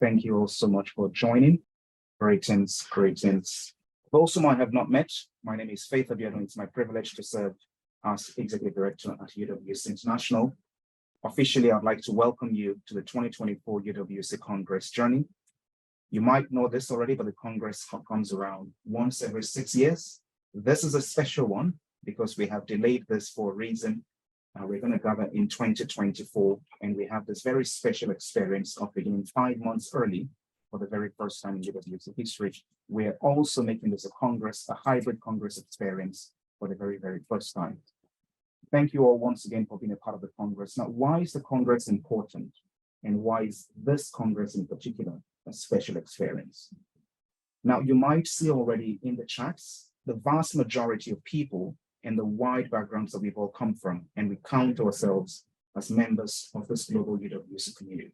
Thank you all so much for joining. Greetings, greetings. For those whom I have not met, my name is Faith Abiodun. It's my privilege to serve as Executive Director at UWC International. Officially, I'd like to welcome you to the 2024 UWC Congress journey. You might know this already, but the Congress comes around once every 6 years. This is a special one because we have delayed this for a reason. We're going to gather in 2024, and we have this very special experience of beginning 5 months early for the very first time in UWC history. We're also making this a hybrid Congress experience for the very, very first time. Thank you all once again for being a part of the Congress. Now, why is the Congress important? And why is this Congress in particular a special experience? Now, you might see already in the chats, the vast majority of people and the wide backgrounds that we've all come from, and we count ourselves as members of this global UWC community.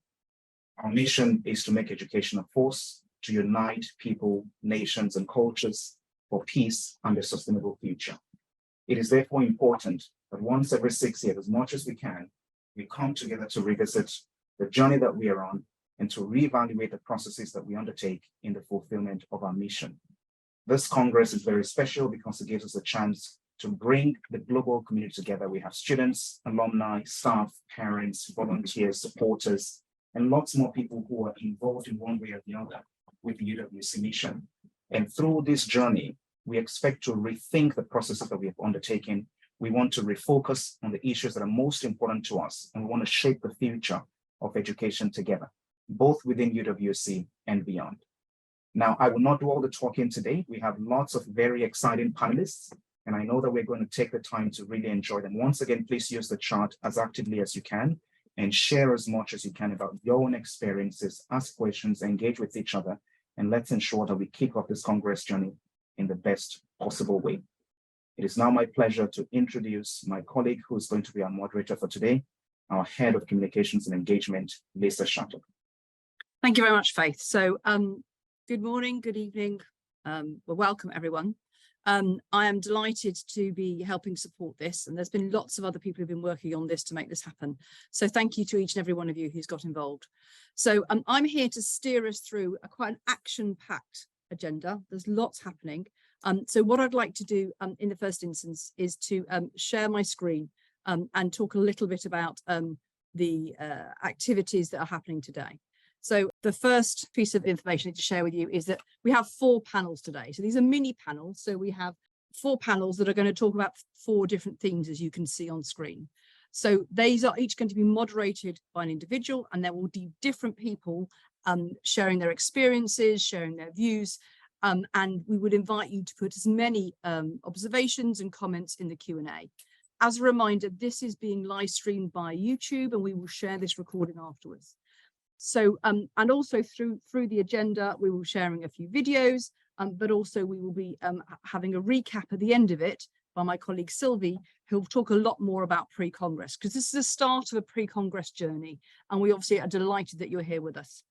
Our mission is to make education a force to unite people, nations, and cultures for peace and a sustainable future. It is therefore important that once every 6 years, as much as we can, we come together to revisit the journey that we are on and to reevaluate the processes that we undertake in the fulfillment of our mission. This Congress is very special because it gives us a chance to bring the global community together. We have students, alumni, staff, parents, volunteers, supporters, and lots more people who are involved in one way or the other with the UWC mission. And through this journey, we expect to rethink the processes that we have undertaken. We want to refocus on the issues that are most important to us, and we want to shape the future of education together, both within UWC and beyond. Now, I will not do all the talking today. We have lots of very exciting panelists, and I know that we're going to take the time to really enjoy them. Once again, please use the chat as actively as you can and share as much as you can about your own experiences, ask questions, engage with each other, and let's ensure that we kick off this Congress journey in the best possible way. It is now my pleasure to introduce my colleague who is going to be our moderator for today, our Head of Communications and Engagement, Lisa Shattuck. Thank you very much, Faith. So good morning, good evening, well, welcome everyone. I am delighted to be helping support this, and there's been lots of other people who've been working on this to make this happen. So thank you to each and every one of you who's got involved. So I'm here to steer us through quite an action-packed agenda. There's lots happening. So what I'd like to do in the first instance is to share my screen and talk a little bit about the activities that are happening today. So the first piece of information I need to share with you is that we have 4 panels today. So these are mini panels. So we have 4 panels that are going to talk about 4 different themes, as you can see on screen. So these are each going to be moderated by an individual, and there will be different people sharing their experiences, sharing their views. And we would invite you to put as many observations and comments in the Q&A. As a reminder, this is being live streamed by YouTube, and we will share this recording afterwards. So, and also through the agenda, we will be sharing a few videos, but also we will be having a recap at the end of it by my colleague Sylvie, who'll talk a lot more about pre-Congress, because this is the start of a pre-Congress journey, and we obviously are delighted that you're here with us.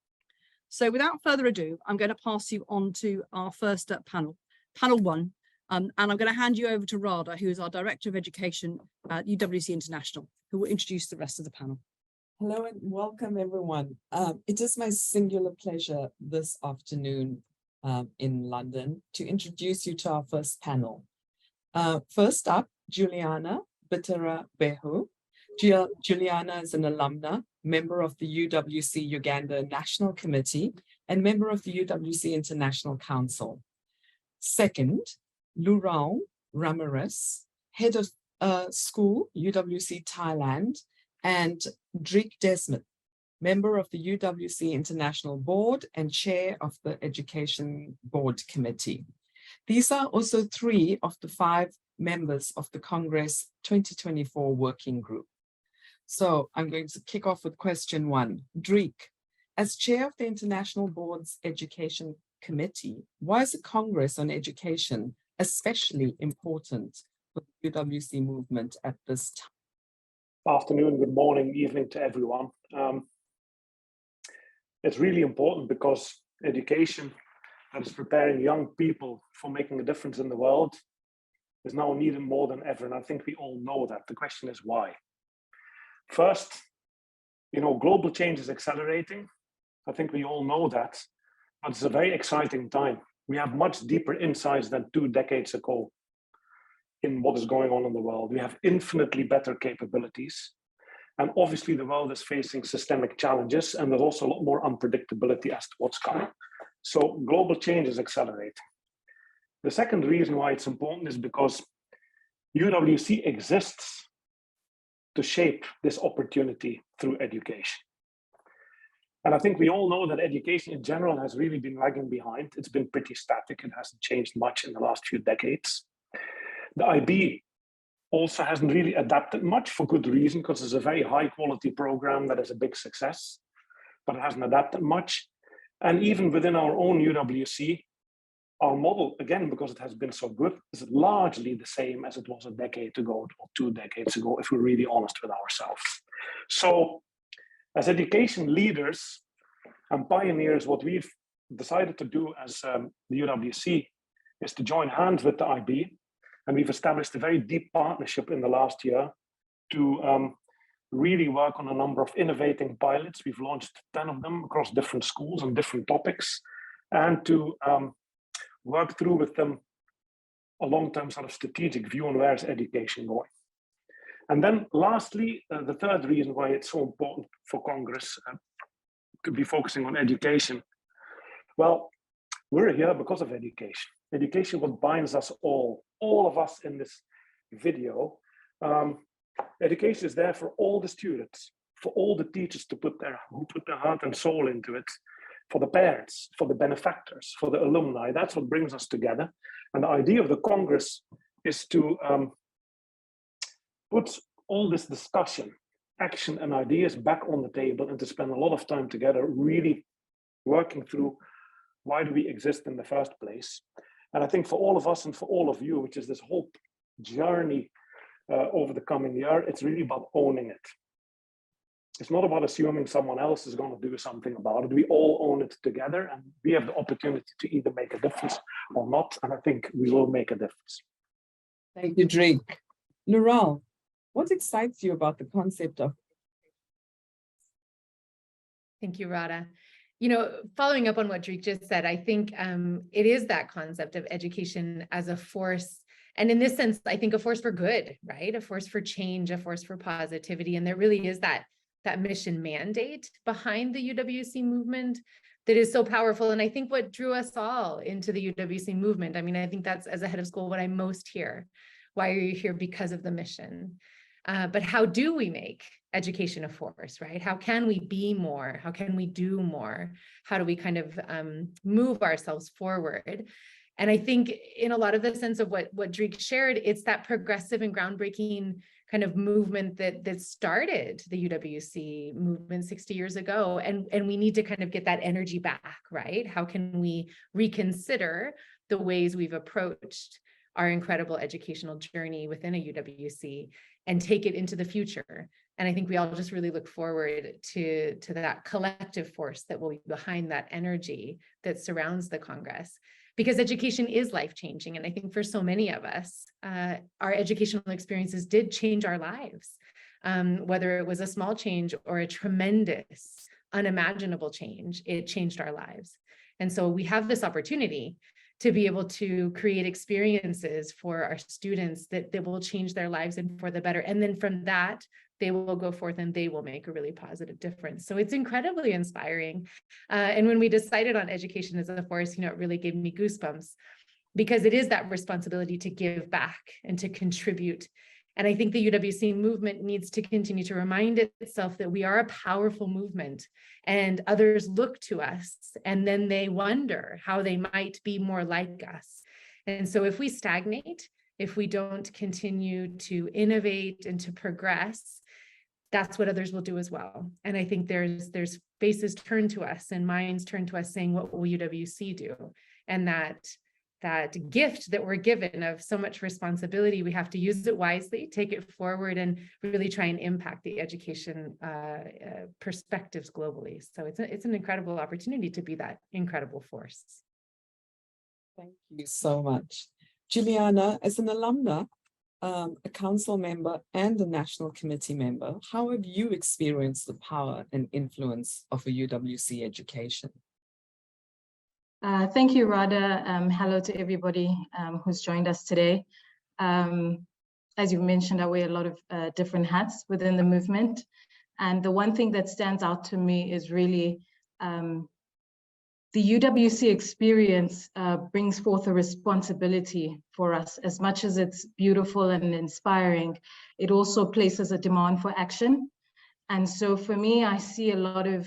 So without further ado, I'm going to pass you on to our first panel, panel 1, and I'm going to hand you over to Radha, who is our Director of Education at UWC International, who will introduce the rest of the panel. Hello and welcome everyone. It is my singular pleasure this afternoon in London to introduce you to our first panel. First up, Juliana Bitera-Behu. Juliana is an alumna, member of the UWC Uganda National Committee, and member of the UWC International Council. Second, Laurent Ramirez, head of school, UWC Thailand, and Drik Desmond, member of the UWC International Board and chair of the Education Board Committee. These are also 3 of the 5 members of the Congress 2024 Working Group. So I'm going to kick off with question 1. Drik, as chair of the International Board's Education Committee, why is the Congress on Education especially important for the UWC movement at this time? Afternoon, good morning, evening to everyone. It's really important because education that is preparing young people for making a difference in the world is now needed more than ever. And I think we all know that. The question is why? First, global change is accelerating. I think we all know that, but it's a very exciting time. We have much deeper insights than 2 decades ago in what is going on in the world. We have infinitely better capabilities. And obviously the world is facing systemic challenges, and there's also a lot more unpredictability as to what's coming. So global change is accelerating. The second reason why it's important is because UWC exists to shape this opportunity through education. And I think we all know that education in general has really been lagging behind. It's been pretty static. It hasn't changed much in the last few decades. The IB also hasn't really adapted much, for good reason, because it's a very high quality program that is a big success, but it hasn't adapted much. And even within our own UWC, our model, again, because it has been so good, is largely the same as it was a decade ago or 2 decades ago, if we're really honest with ourselves. So as education leaders and pioneers, what we've decided to do as the UWC is to join hands with the IB. And we've established a very deep partnership in the last year to really work on a number of innovating pilots. We've launched 10 of them across different schools on different topics, and to work through with them a long-term sort of strategic view on where is education going. And then lastly, the third reason why it's so important for Congress to be focusing on education. Well, we're here because of education. Education, what binds us all of us in this video. Education is there for all the students, for all the teachers who put their heart and soul into it, for the parents, for the benefactors, for the alumni. That's what brings us together. And the idea of the Congress is to put all this discussion, action, and ideas back on the table, and to spend a lot of time together really working through why do we exist in the first place. And I think for all of us and for all of you, which is this whole journey over the coming year, it's really about owning it. It's not about assuming someone else is going to do something about it. We all own it together, and we have the opportunity to either make a difference or not. And I think we will make a difference. Thank you, Drake. Laurel, what excites you about the concept of? Thank you, Radha. You know, following up on what Drake just said, I think it is that concept of education as a force. And in this sense, I think a force for good, right? A force for change, a force for positivity. And there really is that mission mandate behind the UWC movement that is so powerful. And I think what drew us all into the UWC movement, I mean, I think that's, as a head of school, what I most hear. Why are you here? Because of the mission. But how do we make education a force, right? How can we be more? How can we do more? How do we kind of move ourselves forward? And I think in a lot of the sense of what Drake shared, it's that progressive and groundbreaking kind of movement that started the UWC movement 60 years ago. And we need to kind of get that energy back, right? How can we reconsider the ways we've approached our incredible educational journey within a UWC and take it into the future? And I think we all just really look forward to that collective force that will be behind that energy that surrounds the Congress. Because education is life-changing. And I think for so many of us, our educational experiences did change our lives, whether it was a small change or a tremendous, unimaginable change, it changed our lives. And so we have this opportunity to be able to create experiences for our students that will change their lives and for the better. And then from that, they will go forth and they will make a really positive difference. So it's incredibly inspiring. And when we decided on education as a force, it really gave me goosebumps, because it is that responsibility to give back and to contribute. And I think the UWC movement needs to continue to remind itself that we are a powerful movement, and others look to us and then they wonder how they might be more like us. And so if we stagnate, if we don't continue to innovate and to progress, that's what others will do as well. And I think there's faces turned to us and minds turned to us saying, what will UWC do? And that gift that we're given of so much responsibility, we have to use it wisely, take it forward, and really try and impact the education perspectives globally. So it's an incredible opportunity to be that incredible force. Thank you so much. Juliana, as an alumna, a council member and a national committee member, how have you experienced the power and influence of a UWC education? Thank you, Radha. Hello to everybody who's joined us today. As you mentioned, I wear a lot of different hats within the movement. And the one thing that stands out to me is really the UWC experience brings forth a responsibility for us. As much as it's beautiful and inspiring, it also places a demand for action. And so for me, I see a lot of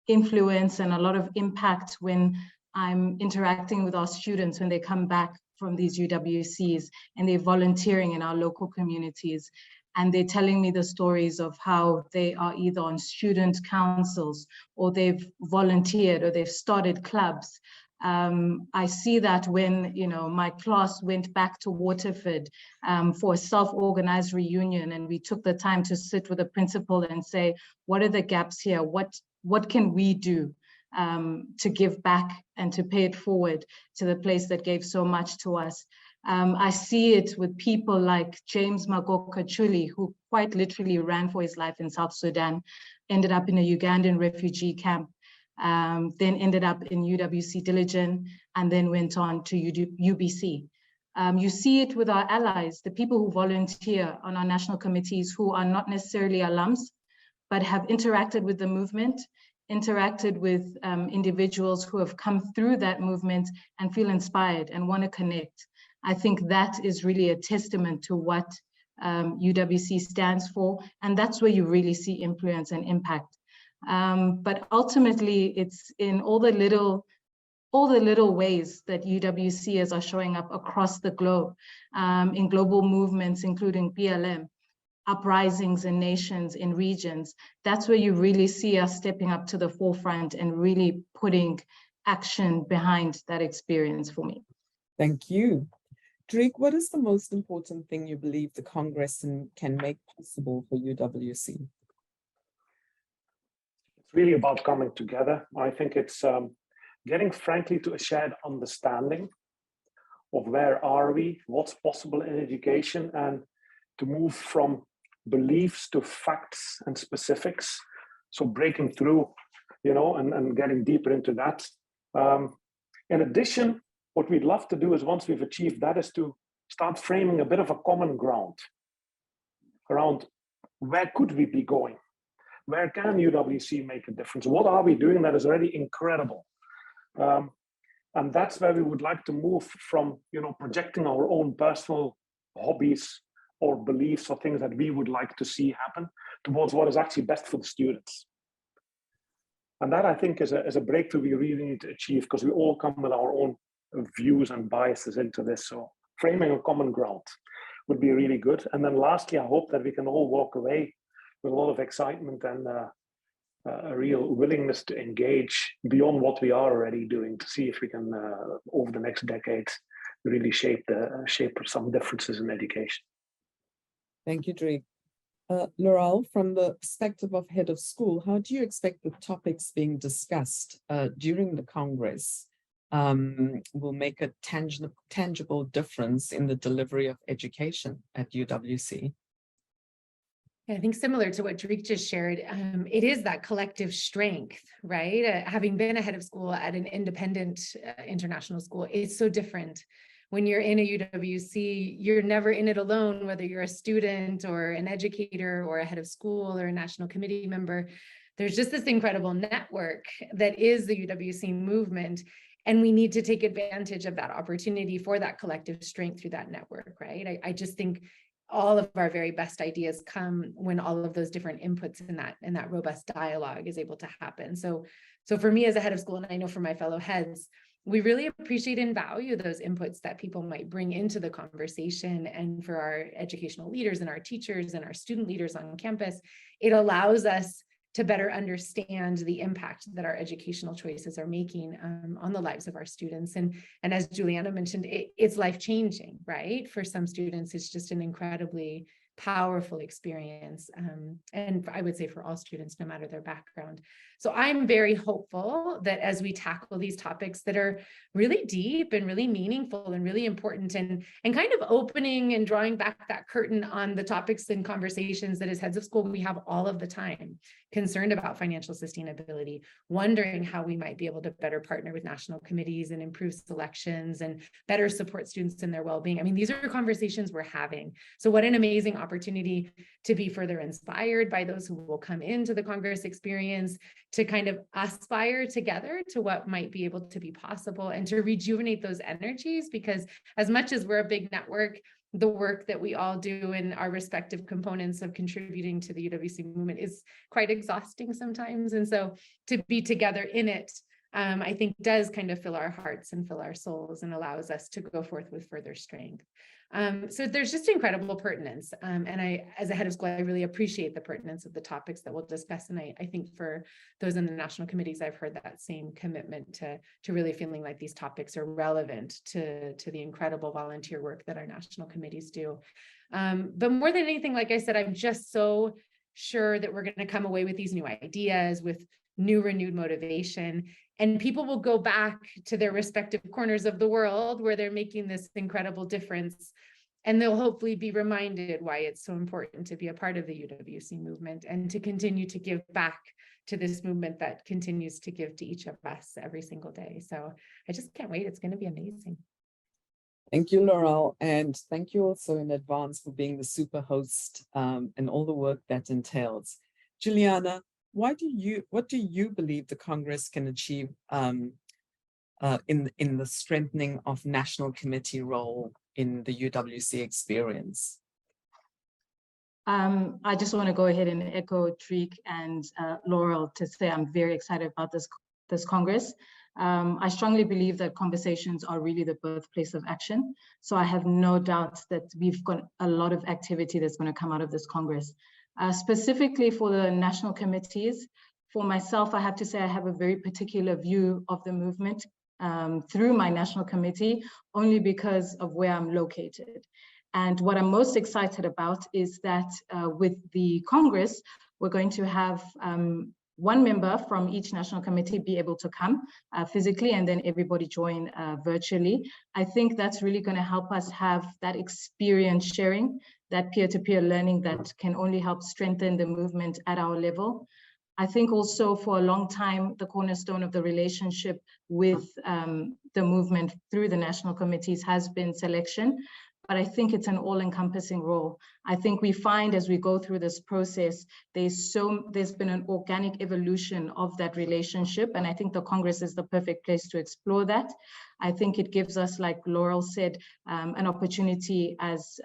influence and a lot of impact when I'm interacting with our students when they come back from these UWCs and they're volunteering in our local communities. And they're telling me the stories of how they are either on student councils or they've volunteered or they've started clubs. I see that when, you know, my class went back to Waterford for a self-organized reunion, and we took the time to sit with the principal and say, what are the gaps here? What can we do to give back and to pay it forward to the place that gave so much to us? I see it with people like James Magoka Chuli, who quite literally ran for his life in South Sudan, ended up in a Ugandan refugee camp, then ended up in UWC Diligent, and then went on to UBC. You see it with our allies, the people who volunteer on our national committees who are not necessarily alums, but have interacted with the movement, interacted with individuals who have come through that movement and feel inspired and want to connect. I think that is really a testament to what UWC stands for, and that's where you really see influence and impact. But ultimately, it's in all the little ways that UWCs are showing up across the globe, in global movements, including BLM, uprisings in nations, in regions. That's where you really see us stepping up to the forefront and really putting action behind that experience for me. Thank you. Drake, what is the most important thing you believe the Congress can make possible for UWC? It's really about coming together. I think it's getting, frankly, to a shared understanding of where are we, what's possible in education, and to move from beliefs to facts and specifics. So breaking through, you know, and getting deeper into that. In addition, what we'd love to do is, once we've achieved that, is to start framing a bit of a common ground around where could we be going? Where can UWC make a difference? What are we doing that is already incredible? And that's where we would like to move from, you know, projecting our own personal hobbies or beliefs or things that we would like to see happen towards what is actually best for the students. And that, I think, is a breakthrough we really need to achieve, because we all come with our own views and biases into this. So framing a common ground would be really good. And then lastly, I hope that we can all walk away with a lot of excitement and a real willingness to engage beyond what we are already doing, to see if we can, over the next decades, really shape some differences in education. Thank you, Drake. Laurel, from the perspective of head of school, how do you expect the topics being discussed during the Congress will make a tangible difference in the delivery of education at UWC? I think similar to what Drake just shared, it is that collective strength, right? Having been a head of school at an independent international school, it's so different. When you're in a UWC, you're never in it alone, whether you're a student or an educator or a head of school or a national committee member. There's just this incredible network that is the UWC movement. And we need to take advantage of that opportunity for that collective strength through that network, right? I just think all of our very best ideas come when all of those different inputs in that robust dialogue is able to happen. So for me as a head of school, and I know for my fellow heads, we really appreciate and value those inputs that people might bring into the conversation. And for our educational leaders and our teachers and our student leaders on campus, it allows us to better understand the impact that our educational choices are making on the lives of our students. And as Juliana mentioned, it's life-changing, right? For some students, it's just an incredibly powerful experience. And I would say for all students, no matter their background. So I'm very hopeful that as we tackle these topics that are really deep and really meaningful and really important, and kind of opening and drawing back that curtain on the topics and conversations that as heads of school we have all of the time, concerned about financial sustainability, wondering how we might be able to better partner with national committees and improve selections and better support students in their well-being. I mean, these are conversations we're having. So what an amazing opportunity to be further inspired by those who will come into the Congress experience, to kind of aspire together to what might be able to be possible, and to rejuvenate those energies, because as much as we're a big network, the work that we all do in our respective components of contributing to the UWC movement is quite exhausting sometimes. And so to be together in it, I think does kind of fill our hearts and fill our souls and allows us to go forth with further strength. So there's just incredible pertinence. And I, as a head of school, I really appreciate the pertinence of the topics that we'll discuss. And I think for those in the national committees, I've heard that same commitment to really feeling like these topics are relevant to the incredible volunteer work that our national committees do. But more than anything, like I said, I'm just so sure that we're going to come away with these new ideas, with new renewed motivation, and people will go back to their respective corners of the world where they're making this incredible difference, and they'll hopefully be reminded why it's so important to be a part of the UWC movement and to continue to give back to this movement that continues to give to each of us every single day. So I just can't wait. It's going to be amazing. Thank you, Laurel, and thank you also in advance for being the super host and all the work that entails. Juliana, what do you believe the Congress can achieve in the strengthening of national committee role in the UWC experience? I just want to go ahead and echo Tariq and Laurel to say I'm very excited about this Congress. I strongly believe that conversations are really the birthplace of action. So I have no doubt that we've got a lot of activity that's going to come out of this Congress. Specifically for the national committees, for myself, I have to say I have a very particular view of the movement through my national committee, only because of where I'm located. And what I'm most excited about is that with the Congress, we're going to have one member from each national committee be able to come physically, and then everybody join virtually. I think that's really going to help us have that experience sharing, that peer-to-peer learning that can only help strengthen the movement at our level. I think also for a long time, the cornerstone of the relationship with the movement through the national committees has been selection, but I think it's an all-encompassing role. I think we find as we go through this process, there's been an organic evolution of that relationship, and I think the Congress is the perfect place to explore that. I think it gives us, like Laurel said, an opportunity as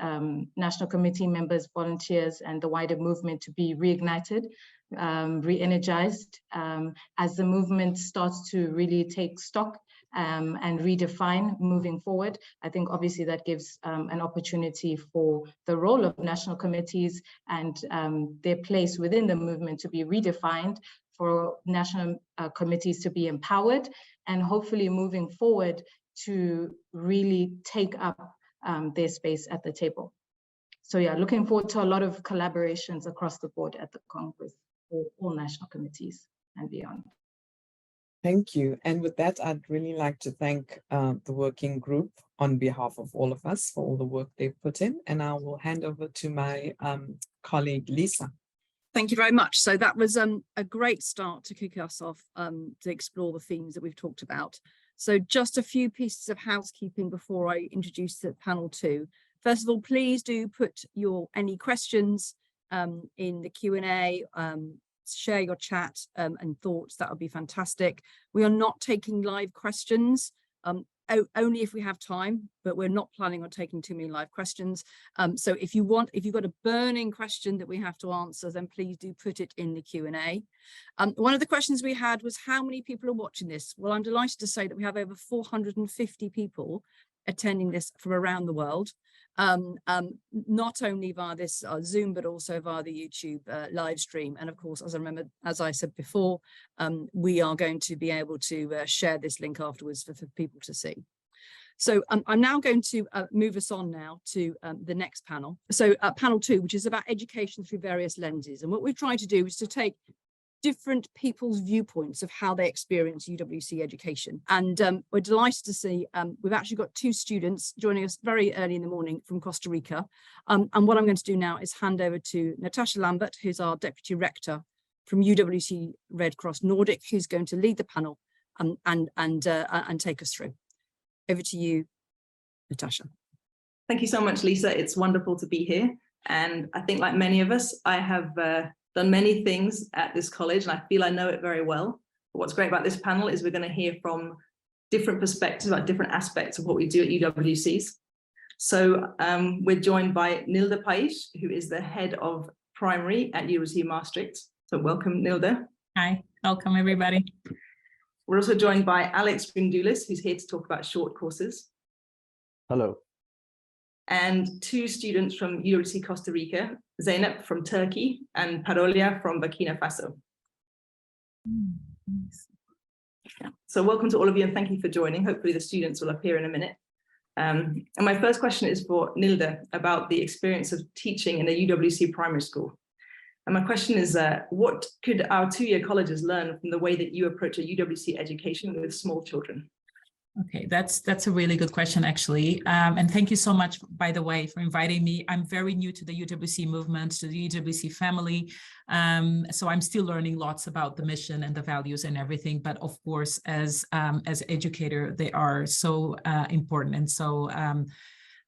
national committee members, volunteers, and the wider movement to be reignited, re-energized as the movement starts to really take stock and redefine moving forward. I think obviously that gives an opportunity for the role of national committees and their place within the movement to be redefined, for national committees to be empowered, and hopefully moving forward to really take up their space at the table. So yeah, looking forward to a lot of collaborations across the board at the Congress for all national committees and beyond. Thank you. And with that, I'd really like to thank the working group on behalf of all of us for all the work they've put in. And I will hand over to my colleague, Lisa. Thank you very much. So that was a great start to kick us off to explore the themes that we've talked about. So just a few pieces of housekeeping before I introduce the panel two. First of all, please do put any questions in the Q&A, share your chat and thoughts. That would be fantastic. We are not taking live questions, only if we have time, but we're not planning on taking too many live questions. So if you've got a burning question that we have to answer, then please do put it in the Q&A. One of the questions we had was how many people are watching this? Well, I'm delighted to say that we have over 450 people attending this from around the world, not only via this Zoom, but also via the YouTube live stream. And of course, as I said before, we are going to be able to share this link afterwards for people to see. So I'm now going to move us on now to the next panel. So panel two, which is about education through various lenses. And what we're trying to do is to take different people's viewpoints of how they experience UWC education. And we're delighted to see we've actually got 2 students joining us very early in the morning from Costa Rica. And what I'm going to do now is hand over to Natasha Lambert, who's our Deputy Rector from UWC Red Cross Nordic, who's going to lead the panel and take us through. Over to you, Natasha. Thank you so much, Lisa. It's wonderful to be here. And I think, like many of us, I have done many things at this college, and I feel I know it very well. But what's great about this panel is we're going to hear from different perspectives about different aspects of what we do at UWCs. So we're joined by Nilde Paish, who is the head of primary at UWC Maastricht. So welcome, Nilde. Hi, welcome everybody. We're also joined by Alex Grindulis, who's here to talk about short courses. Hello. And 2 students from UWC Costa Rica, Zeynep from Turkey and Parolia from Burkina Faso. So welcome to all of you and thank you for joining. Hopefully the students will appear in a minute. And my first question is for Nilde about the experience of teaching in a UWC primary school. And my question is, what could our 2-year colleges learn from the way that you approach a UWC education with small children? Okay, that's a really good question, actually. And thank you so much, by the way, for inviting me. I'm very new to the UWC movement, to the UWC family. So I'm still learning lots about the mission and the values and everything. But of course, as educator, they are so important. And so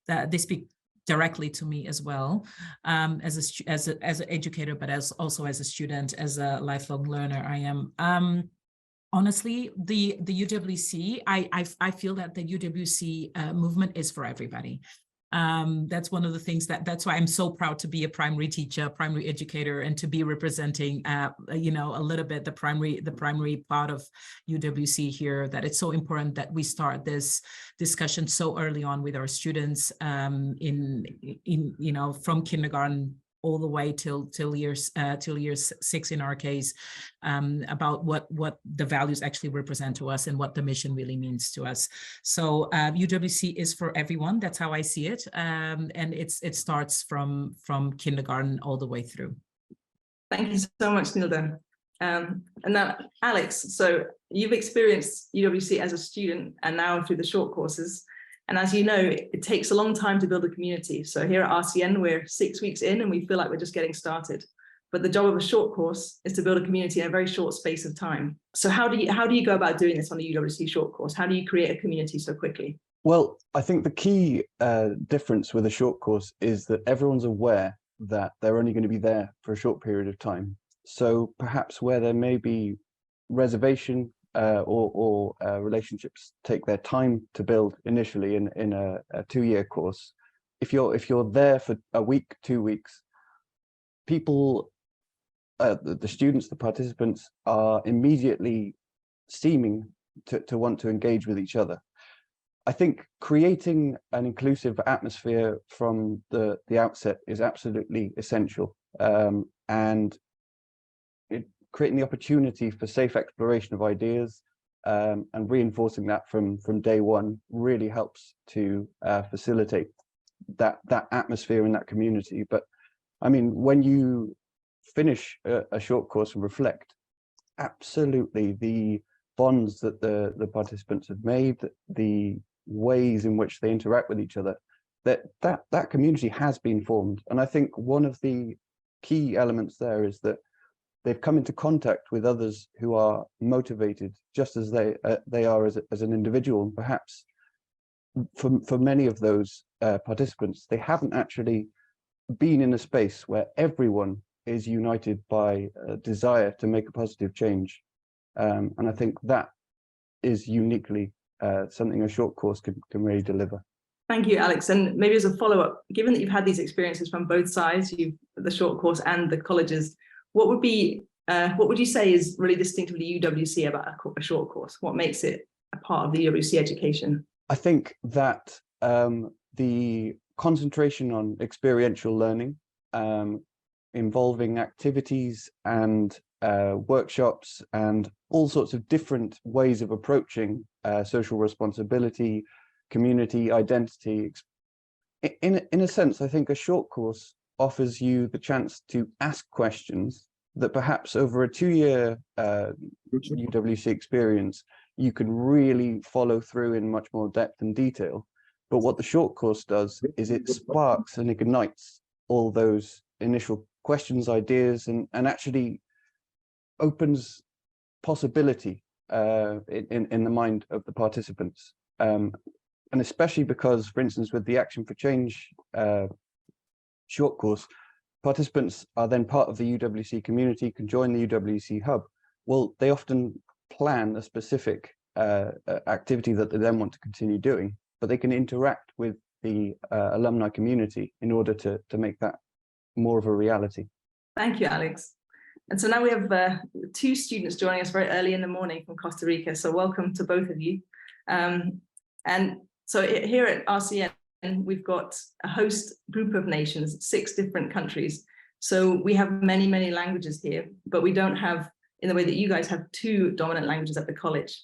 that they speak directly to me as well, as an educator, but also as a student, as a lifelong learner. I am. Honestly, the UWC, I feel that the UWC movement is for everybody. That's one of the things that's why I'm so proud to be a primary teacher, primary educator, and to be representing, you know, a little bit the primary part of UWC here. That it's so important that we start this discussion so early on with our students, in you know, from kindergarten all the way till year 6 in our case, about what the values actually represent to us and what the mission really means to us. So UWC is for everyone. That's how I see it, and it starts from kindergarten all the way through. Thank you so much, Nilde. And now, Alex, so you've experienced UWC as a student and now through the short courses. And as you know, it takes a long time to build a community. So here at RCN, we're 6 weeks in and we feel like we're just getting started. But the job of a short course is to build a community in a very short space of time. So how do you go about doing this on a UWC short course? How do you create a community so quickly? Well, I think the key difference with a short course is that everyone's aware that they're only going to be there for a short period of time. So perhaps where there may be reservation or relationships take their time to build initially in a 2-year course, if you're there for a week, 2 weeks, people, the students, the participants are immediately seeming to want to engage with each other. I think creating an inclusive atmosphere from the outset is absolutely essential, and creating the opportunity for safe exploration of ideas and reinforcing that from day one really helps to facilitate that atmosphere in that community. But I mean, when you finish a short course and reflect, absolutely the bonds that the participants have made, the ways in which they interact with each other, that community has been formed. And I think one of the key elements there is that they've come into contact with others who are motivated just as they are as an individual. And perhaps for many of those participants, they haven't actually been in a space where everyone is united by a desire to make a positive change. And I think that is uniquely something a short course can really deliver. Thank you, Alex. And maybe as a follow-up, given that you've had these experiences from both sides, the short course and the colleges, what would you say is really distinctive to UWC about a short course? What makes it a part of the UWC education? I think that the concentration on experiential learning, involving activities and workshops and all sorts of different ways of approaching social responsibility, community identity. In a sense, I think a short course offers you the chance to ask questions that perhaps over a 2-year UWC experience, you can really follow through in much more depth and detail. But what the short course does is it sparks and ignites all those initial questions, ideas, and actually opens possibility in the mind of the participants. And especially because, for instance, with the Action for Change short course, participants are then part of the UWC community, can join the UWC hub. Well, they often plan a specific activity that they then want to continue doing, but they can interact with the alumni community in order to make that more of a reality. Thank you, Alex. And so now we have 2 students joining us very early in the morning from Costa Rica. So welcome to both of you. And so here at RCN, we've got a host group of nations, 6 different countries. So we have many, many languages here, but we don't have, in the way that you guys have, 2 dominant languages at the college.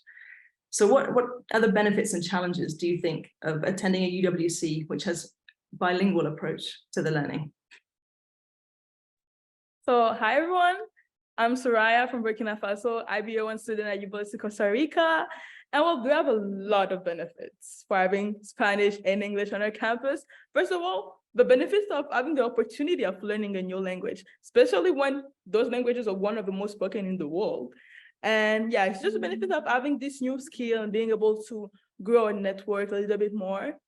So what other benefits and challenges do you think of attending a UWC which has bilingual approach to the learning? So hi everyone, I'm Soraya from Burkina Faso, IB1 student at UWC Costa Rica. And well, we have a lot of benefits for having Spanish and English on our campus. First of all, the benefits of having the opportunity of learning a new language, especially when those languages are one of the most spoken in the world. And yeah, it's just the benefit of having this new skill and being able to grow a network a little bit more,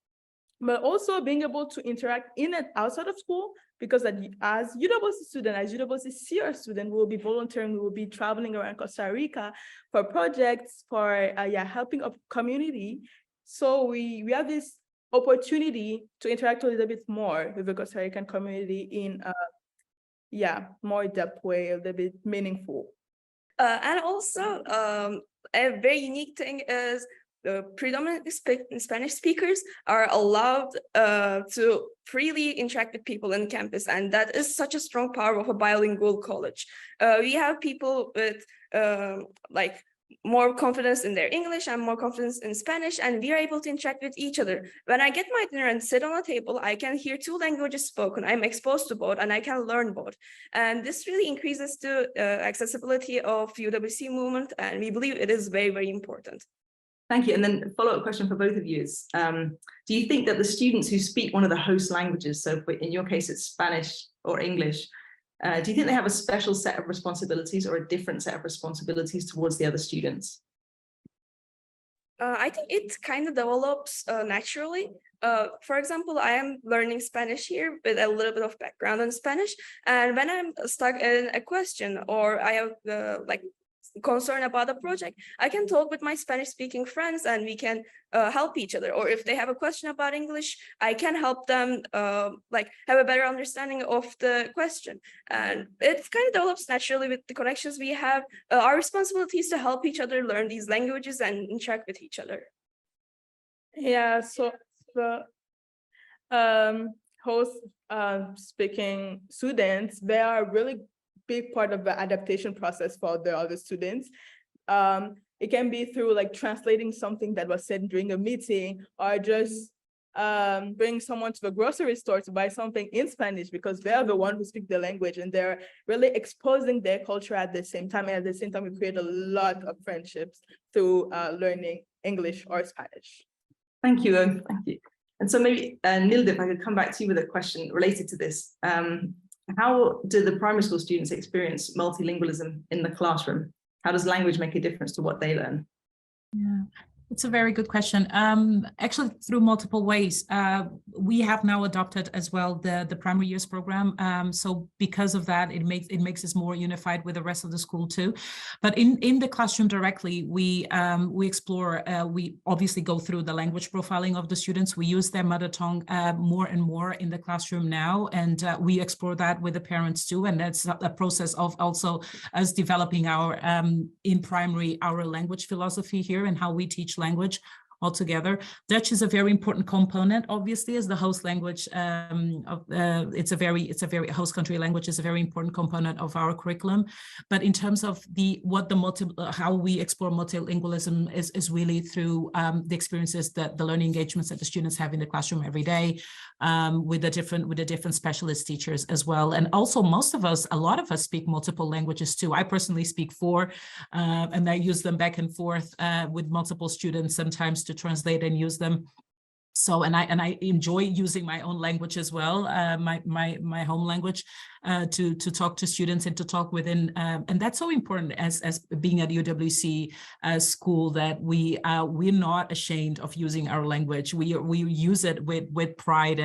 but also being able to interact in and outside of school, because as UWC student, as UWC CR student, we will be volunteering, we will be traveling around Costa Rica for projects, for helping a community. So we have this opportunity to interact a little bit more with the Costa Rican community in more depth way, a little bit meaningful. And also a very unique thing is the predominantly Spanish speakers are allowed to freely interact with people on campus, and that is such a strong power of a bilingual college. We have people with more confidence in their English and more confidence in Spanish, and we are able to interact with each other. When I get my dinner and sit on a table, I can hear 2 languages spoken. I'm exposed to both and I can learn both. And this really increases the accessibility of UWC movement, and we believe it is very, very important. Thank you. And then a follow-up question for both of you is, do you think that the students who speak one of the host languages, so in your case, it's Spanish or English, do you think they have a special set of responsibilities or a different set of responsibilities towards the other students? I think it kind of develops naturally. For example, I am learning Spanish here with a little bit of background in Spanish. And when I'm stuck in a question or I have concern about a project, I can talk with my Spanish speaking friends and we can help each other. Or if they have a question about English, I can help them have a better understanding of the question. And it kind of develops naturally with the connections we have. Our responsibility is to help each other learn these languages and interact with each other. Yeah, so the host speaking students, they are really big part of the adaptation process for the other students. It can be through translating something that was said during a meeting, or just bring someone to the grocery store to buy something in Spanish, because they're the one who speak the language and they're really exposing their culture at the same time. And at the same time, we create a lot of friendships through learning English or Spanish. Thank you. Thank you. And so maybe, Nilde, if I could come back to you with a question related to this. How do the primary school students experience multilingualism in the classroom? How does language make a difference to what they learn? Yeah, it's a very good question. Actually, through multiple ways. We have now adopted as well the primary years program. So because of that, it makes us more unified with the rest of the school too. But in the classroom directly, we explore. We obviously go through the language profiling of the students. We use their mother tongue more and more in the classroom now, and we explore that with the parents too. And that's a process of also us developing our in primary our language philosophy here and how we teach language. altogether. Dutch is a very important component, obviously, as the host language. It's a very host country language is a very important component of our curriculum. But in terms of how we explore multilingualism is really through the experiences that the learning engagements that the students have in the classroom every day, with the different specialist teachers as well. And also a lot of us speak multiple languages too. I personally speak 4, and I use them back and forth with multiple students sometimes to translate and use them. So, and I enjoy using my own language as well, my home language, to talk to students and to talk within, and that's so important as being at UWC school, that we're not ashamed of using our language. We use it with pride,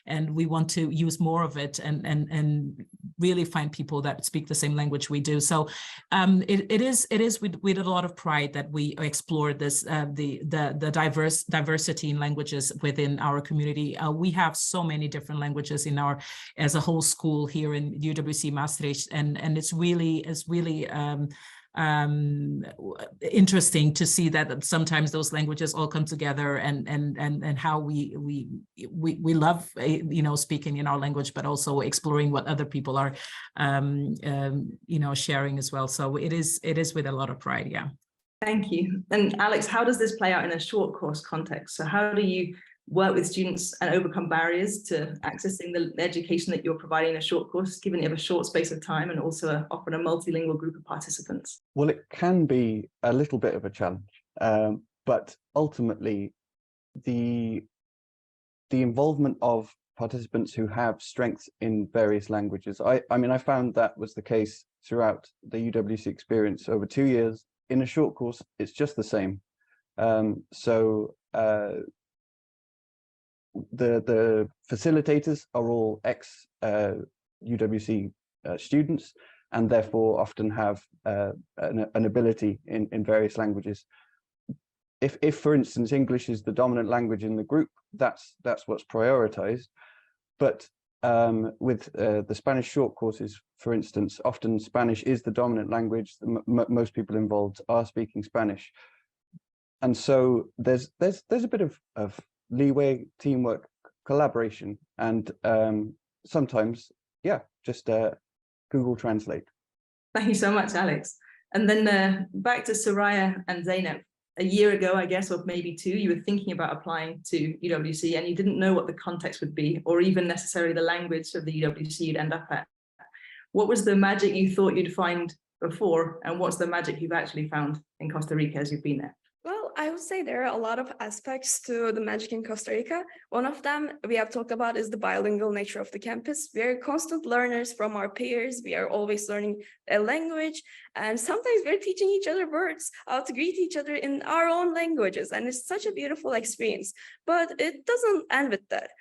and we want to use more of it, and really find people that speak the same language we do. So it is with a lot of pride that we explore this the diversity in languages within our community. We have so many different languages as a whole school here in UWC Maastricht, and it's really interesting to see that sometimes those languages all come together, and how we love speaking in our language, but also exploring what other people are sharing as well. So it is with a lot of pride. Yeah. Thank you. And Alex, how does this play out in a short course context? So how do you work with students and overcome barriers to accessing the education that you're providing in a short course, given you have a short space of time and also often a multilingual group of participants? Well, it can be a little bit of a challenge, but ultimately the involvement of participants who have strengths in various languages. I mean, I found that was the case throughout the UWC experience over 2 years. In a short course, it's just the same. The facilitators are all ex-UWC students, and therefore often have an ability in various languages. If, for instance, English is the dominant language in the group, that's what's prioritized. But with the Spanish short courses, for instance, often Spanish is the dominant language. Most people involved are speaking Spanish, and so there's a bit of leeway, teamwork, collaboration, and sometimes, yeah, just Google Translate. Thank you so much, Alex. And then back to Soraya and Zainab. A year ago, I guess, or maybe 2, you were thinking about applying to UWC, and you didn't know what the context would be, or even necessarily the language of the UWC you'd end up at. What was the magic you thought you'd find before, and what's the magic you've actually found in Costa Rica as you've been there? Well, I would say there are a lot of aspects to the magic in Costa Rica. One of them we have talked about is the bilingual nature of the campus. We are constant learners from our peers. We are always learning a language, and sometimes we're teaching each other words, how to greet each other in our own languages. And it's such a beautiful experience, but it doesn't end with that.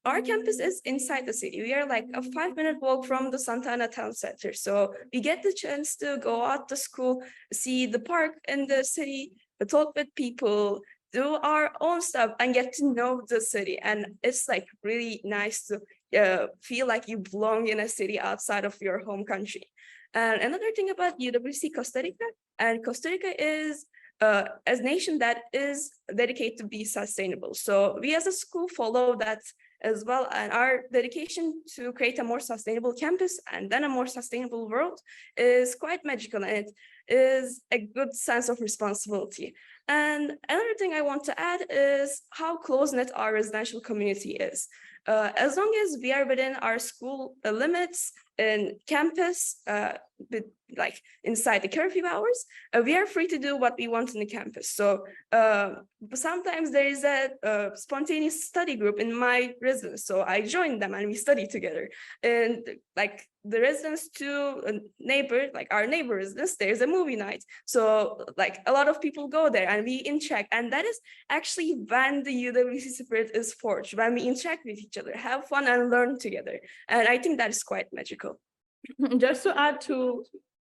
Our campus is inside the city. We are like a 5-minute walk from the Santa Ana town center. So we get the chance to go out to school, see the park in the city, talk with people, do our own stuff, and get to know the city. And it's like really nice to feel like you belong in a city outside of your home country. And another thing about UWC Costa Rica, and Costa Rica is a nation that is dedicated to be sustainable. So we as a school follow that as well, and our dedication to create a more sustainable campus and then a more sustainable world is quite magical, and it is a good sense of responsibility. And another thing I want to add is how close-knit our residential community is. As long as we are within our school limits in campus, like inside the curfew hours, we are free to do what we want in the campus. So sometimes there is a spontaneous study group in my residence, so I join them and we study together. And like the residence to a neighbor, like our neighbor residence, there's a movie night. So like a lot of people go there and we interact, and that is actually when the UWC spirit is forged, when we interact with each other, have fun and learn together. And I think that is quite magical. Just to add to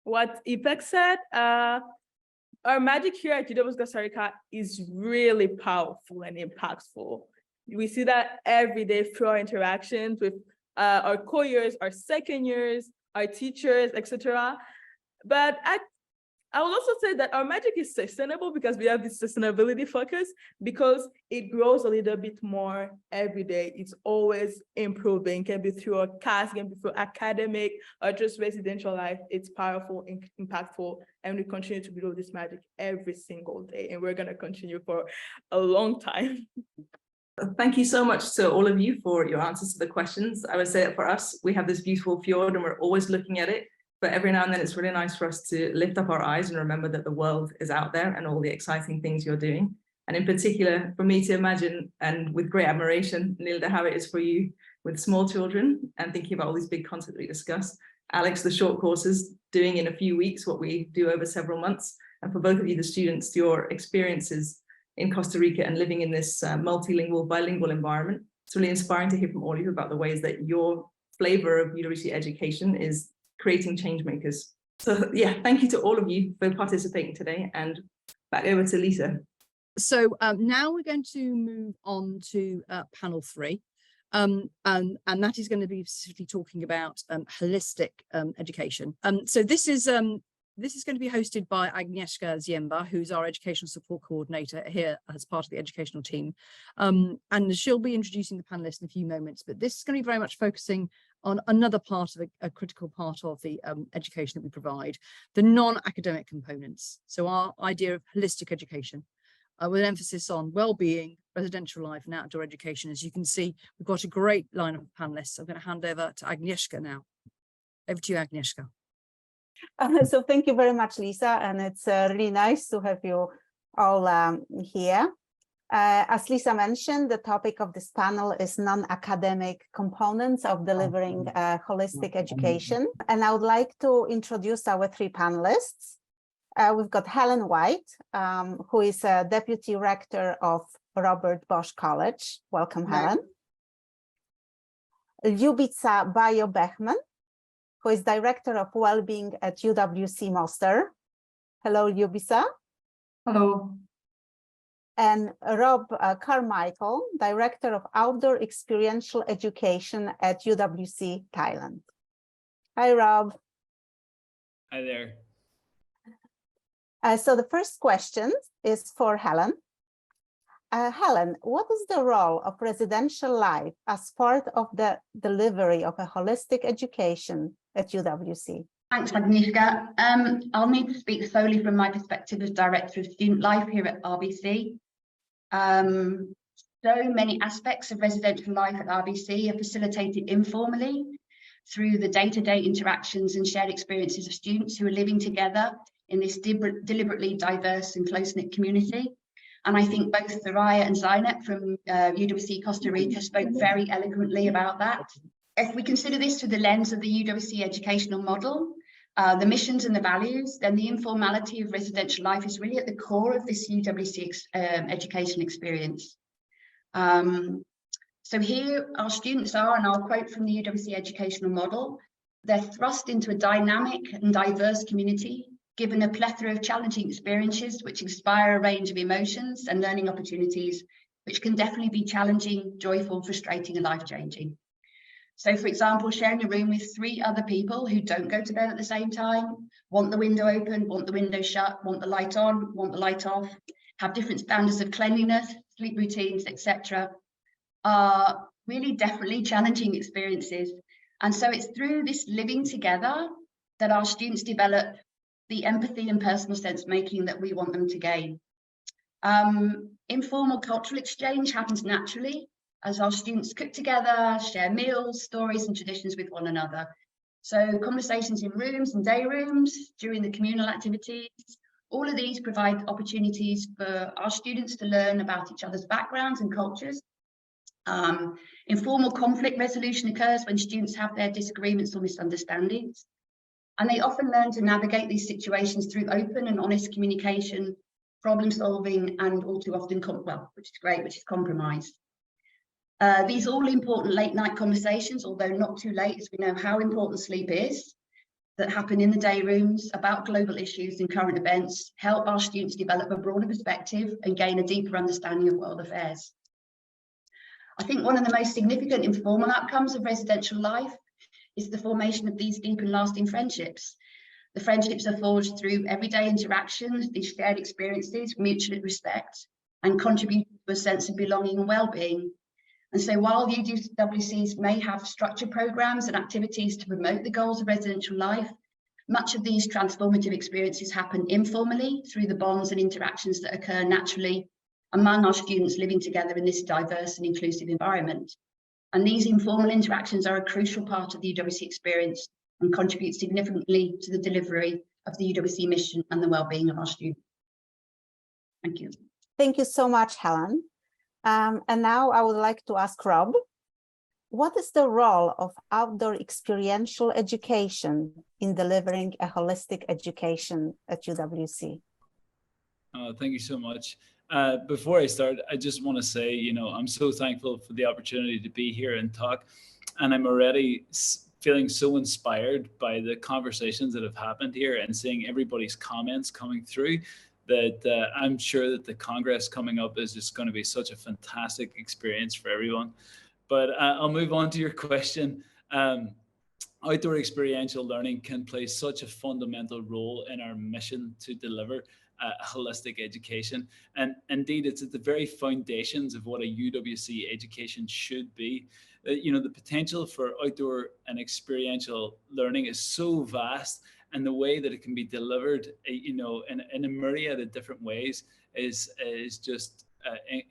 what Ipek said, our magic here at UWC Costa Rica is really powerful and impactful. We see that every day through our interactions with our co-years, our second years, our teachers, etc. But I will also say that our magic is sustainable because we have this sustainability focus, because it grows a little bit more every day. It's always improving. It can be through a class, can be through academic or just residential life. It's powerful and impactful, and we continue to build this magic every single day, and we're going to continue for a long time. Thank you so much to all of you for your answers to the questions. I would say that for us, we have this beautiful fjord and we're always looking at it. But every now and then it's really nice for us to lift up our eyes and remember that the world is out there and all the exciting things you're doing. And in particular, for me to imagine, and with great admiration, Nilda, how it is for you with small children and thinking about all these big concepts we discussed. Alex, the short courses, doing in a few weeks what we do over several months. And for both of you, the students, your experiences in Costa Rica and living in this multilingual, bilingual environment. It's really inspiring to hear from all of you about the ways that your flavor of UWC education is creating change makers. So yeah, thank you to all of you for participating today, and back over to Lisa. So now we're going to move on to panel 3. And that is going to be specifically talking about holistic education. So this is going to be hosted by Agnieszka Ziemba, who's our educational support coordinator here as part of the educational team. And she'll be introducing the panelists in a few moments, but this is going to be very much focusing on another part of a critical part of the education that we provide, the non-academic components. So our idea of holistic education, with an emphasis on well-being, residential life and outdoor education. As you can see, we've got a great lineup of panelists. I'm going to hand over to Agnieszka now. Over to you, Agnieszka. So thank you very much, Lisa, and it's really nice to have you all here. As Lisa mentioned, the topic of this panel is non-academic components of delivering holistic education. And I would like to introduce our 3 panelists. We've got Helen White, who is a Deputy Rector of Robert Bosch College. Welcome, Helen. Ljubica Bajo-Bechman, who is Director of Wellbeing at UWC Mostar. Hello, Ljubica. Hello. And Rob Carmichael, Director of Outdoor Experiential Education at UWC Thailand. Hi, Rob. Hi there. So the first question is for Helen. Helen, what is the role of residential life as part of the delivery of a holistic education at UWC? Thanks, Agnieszka. I'll need to speak solely from my perspective as Director of Student Life here at RBC. So many aspects of residential life at RBC are facilitated informally through the day-to-day interactions and shared experiences of students who are living together in this deliberately diverse and close-knit community. And I think both Soraya and Zainab from UWC Costa Rica spoke very eloquently about that. If we consider this through the lens of the UWC educational model, the missions and the values, then the informality of residential life is really at the core of this UWC education experience. So here our students are, and I'll quote from the UWC educational model, they're thrust into a dynamic and diverse community, given a plethora of challenging experiences which inspire a range of emotions and learning opportunities, which can definitely be challenging, joyful, frustrating, and life-changing. So, for example, sharing a room with 3 other people who don't go to bed at the same time, want the window open, want the window shut, want the light on, want the light off, have different standards of cleanliness, sleep routines, etc., are really definitely challenging experiences. And so it's through this living together that our students develop the empathy and personal sense making that we want them to gain. Informal cultural exchange happens naturally as our students cook together, share meals, stories and traditions with one another. So conversations in rooms and day rooms during the communal activities, all of these provide opportunities for our students to learn about each other's backgrounds and cultures. Informal conflict resolution occurs when students have their disagreements or misunderstandings. And they often learn to navigate these situations through open and honest communication, problem solving, and all too often, which is great, which is compromise. These all important late night conversations, although not too late, as we know how important sleep is, that happen in the day rooms about global issues and current events, help our students develop a broader perspective and gain a deeper understanding of world affairs. I think one of the most significant informal outcomes of residential life is the formation of these deep and lasting friendships. The friendships are forged through everyday interactions, these shared experiences, mutual respect, and contribute to a sense of belonging and well-being. And so while the UWCs may have structured programs and activities to promote the goals of residential life, much of these transformative experiences happen informally through the bonds and interactions that occur naturally among our students living together in this diverse and inclusive environment. And these informal interactions are a crucial part of the UWC experience and contribute significantly to the delivery of the UWC mission and the well-being of our students. Thank you. Thank you so much, Helen. And now I would like to ask Rob, what is the role of outdoor experiential education in delivering a holistic education at UWC? Thank you so much. Before I start, I just want to say, you know, I'm so thankful for the opportunity to be here and talk, and I'm already feeling so inspired by the conversations that have happened here and seeing everybody's comments coming through that I'm sure that the Congress coming up is just going to be such a fantastic experience for everyone. But I'll move on to your question. Outdoor experiential learning can play such a fundamental role in our mission to deliver holistic education. And indeed, it's at the very foundations of what a UWC education should be. You know, the potential for outdoor and experiential learning is so vast, and the way that it can be delivered, you know, in a myriad of different ways is just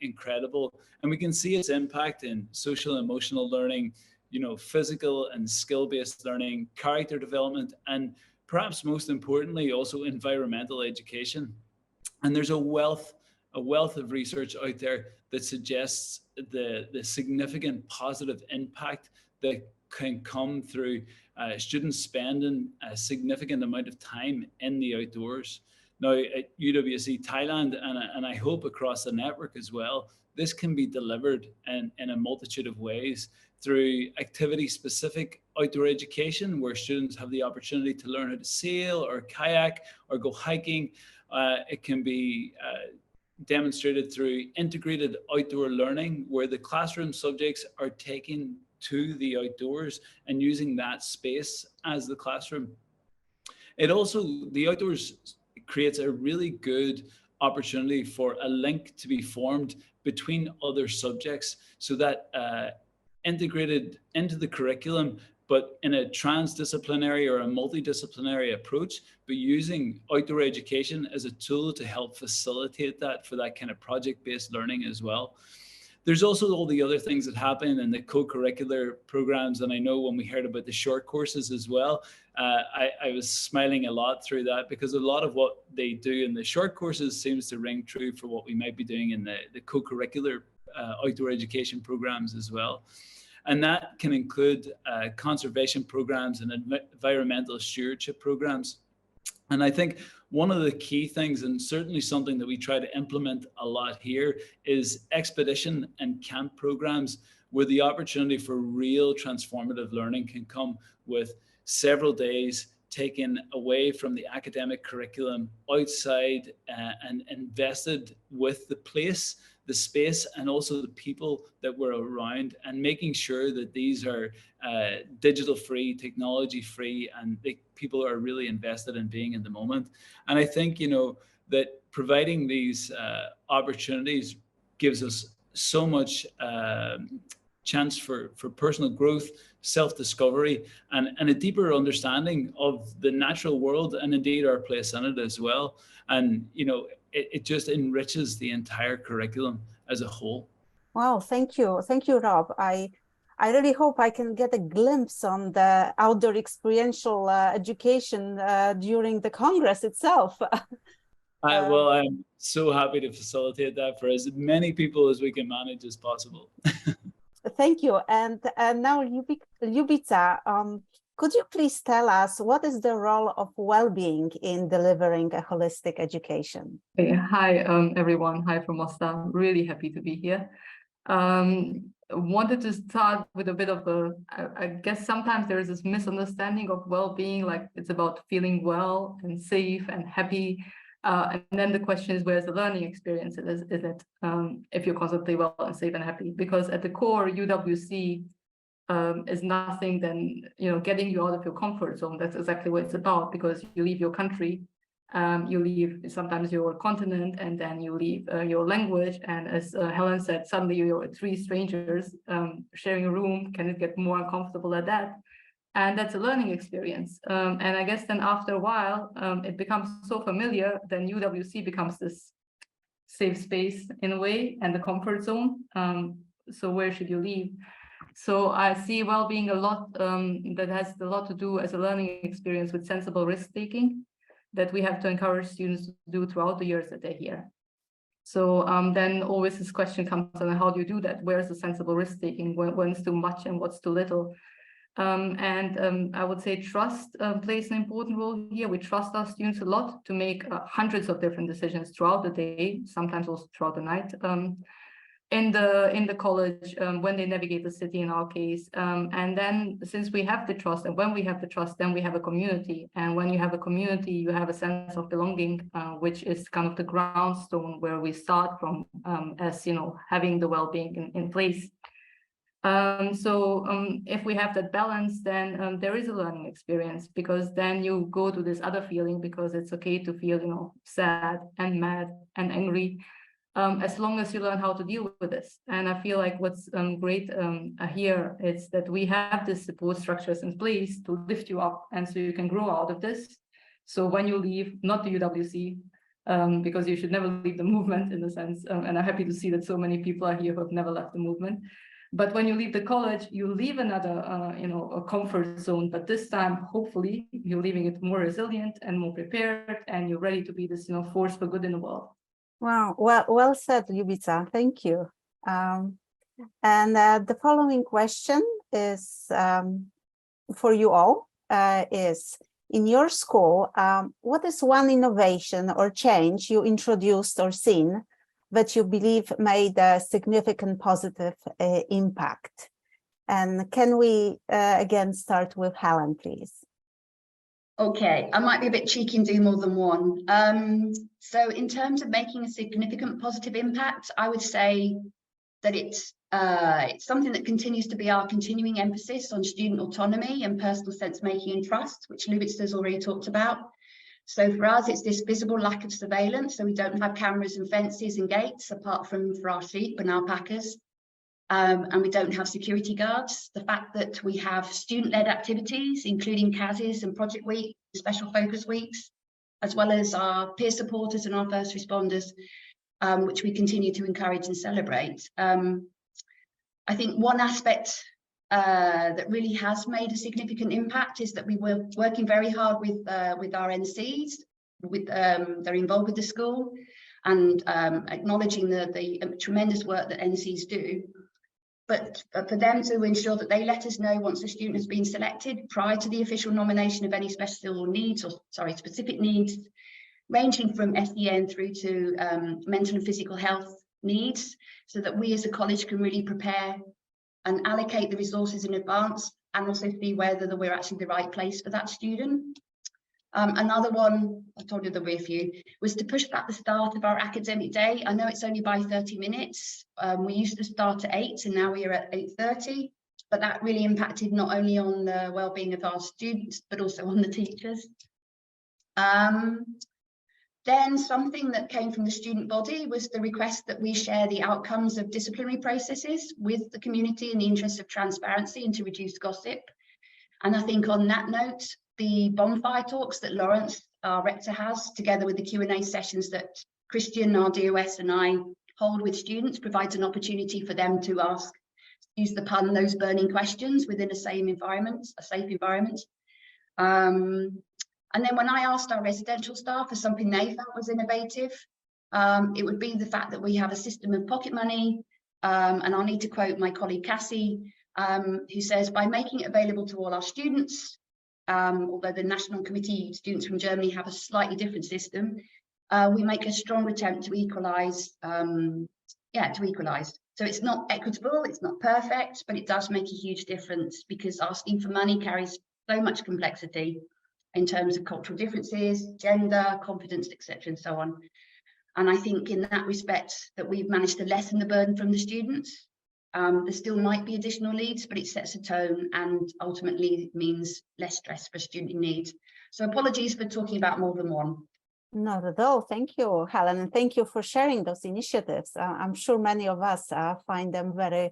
incredible. And we can see its impact in social and emotional learning, you know, physical and skill-based learning, character development, and perhaps most importantly, also environmental education. And there's a wealth of research out there that suggests the significant positive impact that can come through students spending a significant amount of time in the outdoors. Now at UWC Thailand, and I hope across the network as well, this can be delivered in a multitude of ways through activity-specific outdoor education, where students have the opportunity to learn how to sail or kayak or go hiking. It can be demonstrated through integrated outdoor learning, where the classroom subjects are taken to the outdoors and using that space as the classroom. It also, the outdoors creates a really good opportunity for a link to be formed between other subjects, so that integrated into the curriculum, but in a transdisciplinary or a multidisciplinary approach, but using outdoor education as a tool to help facilitate that for that kind of project-based learning as well. There's also all the other things that happen in the co-curricular programs. And I know when we heard about the short courses as well, I was smiling a lot through that, because a lot of what they do in the short courses seems to ring true for what we might be doing in the co-curricular outdoor education programs as well. And that can include conservation programs and environmental stewardship programs. And I think one of the key things, and certainly something that we try to implement a lot here, is expedition and camp programs, where the opportunity for real transformative learning can come with several days taken away from the academic curriculum, outside and invested with the place, the space, and also the people that were around, and making sure that these are digital free, technology free, and people are really invested in being in the moment. And I think, you know, that providing these opportunities gives us so much chance for personal growth, self-discovery, and a deeper understanding of the natural world, and indeed our place in it as well. And, you know, it just enriches the entire curriculum as a whole. Wow, thank you, Rob. I really hope I can get a glimpse on the outdoor experiential education during the Congress itself. Well, I'm so happy to facilitate that for as many people as we can manage as possible. Thank you. And now, Ljubica, could you please tell us what is the role of well-being in delivering a holistic education? Hi, everyone. Hi from Mostar. Really happy to be here. Wanted to start with a bit of I guess sometimes there is this misunderstanding of well-being, like it's about feeling well and safe and happy. And then the question is, where's the learning experience? Is it if you're constantly well and safe and happy? Because at the core, UWC is nothing than, you know, getting you out of your comfort zone. That's exactly what it's about, because you leave your country, you leave sometimes your continent, and then you leave your language. And as Helen said, suddenly you're three strangers sharing a room. Can it get more uncomfortable at that? And that's a learning experience. And I guess then after a while, it becomes so familiar, then UWC becomes this safe space in a way, and the comfort zone. So where should you leave? So I see well-being a lot, that has a lot to do as a learning experience with sensible risk-taking that we have to encourage students to do throughout the years that they're here. So then always this question comes on, how do you do that? Where's the sensible risk-taking? When's too much and what's too little? I would say trust plays an important role here. We trust our students a lot to make hundreds of different decisions throughout the day, sometimes also throughout the night, in the college, when they navigate the city in our case. And then since we have the trust, and when we have the trust, then we have a community. And when you have a community, you have a sense of belonging, which is kind of the ground stone where we start from, as, you know, having the well-being in place. If we have that balance, then there is a learning experience, because then you go to this other feeling, because it's okay to feel, you know, sad and mad and angry, as long as you learn how to deal with this. And I feel like what's great here is that we have the support structures in place to lift you up, and so you can grow out of this. So when you leave, not the UWC, because you should never leave the movement in a sense, and I'm happy to see that so many people are here who have never left the movement. But when you leave the college, you leave another, you know, a comfort zone. But this time, hopefully, you're leaving it more resilient and more prepared, and you're ready to be this, you know, force for good in the world. Wow, well said, Ljubica. Thank you. The following question is for you all. Is in your school, what is one innovation or change you introduced or seen that you believe made a significant positive impact? And can we again start with Helen, please? Okay, I might be a bit cheeky and do more than one. So in terms of making a significant positive impact, I would say that it's something that continues to be our continuing emphasis on student autonomy and personal sense-making and trust, which Ljubica has already talked about. So for us, it's this visible lack of surveillance. So we don't have cameras and fences and gates, apart from for our sheep and alpacas. And we don't have security guards. The fact that we have student-led activities, including CASs and Project Week, special focus weeks, as well as our peer supporters and our first responders, which we continue to encourage and celebrate. I think one aspect that really has made a significant impact is that we were working very hard with our NCs, they're involved with the school, and acknowledging the tremendous work that NCs do. But for them to ensure that they let us know once a student has been selected prior to the official nomination of any special needs, or specific needs, ranging from SEN through to mental and physical health needs, so that we as a college can really prepare and allocate the resources in advance, and also see whether we're actually the right place for that student. Another one, I told you there'll be a few, was to push back the start of our academic day. I know it's only by 30 minutes. We used to start at 8 and now we are at 8:30, but that really impacted not only on the well-being of our students, but also on the teachers. Then something that came from the student body was the request that we share the outcomes of disciplinary processes with the community in the interest of transparency and to reduce gossip. And I think on that note, the bonfire talks that Lawrence, our rector, has, together with the Q&A sessions that Christian, our DOS, and I hold with students, provides an opportunity for them to ask, use the pun, those burning questions within a safe environment. And then when I asked our residential staff for something they felt was innovative, it would be the fact that we have a system of pocket money, and I'll need to quote my colleague Cassie, who says, by making it available to all our students, although the National Committee students from Germany have a slightly different system, we make a strong attempt to equalise, So it's not equitable, it's not perfect, but it does make a huge difference, because asking for money carries so much complexity in terms of cultural differences, gender, confidence, etc., and so on. And I think in that respect that we've managed to lessen the burden from the students, There still might be additional leads, but it sets a tone and ultimately means less stress for student in need. So apologies for talking about more than one. Not at all. Thank you, Helen, and thank you for sharing those initiatives. I'm sure many of us find them very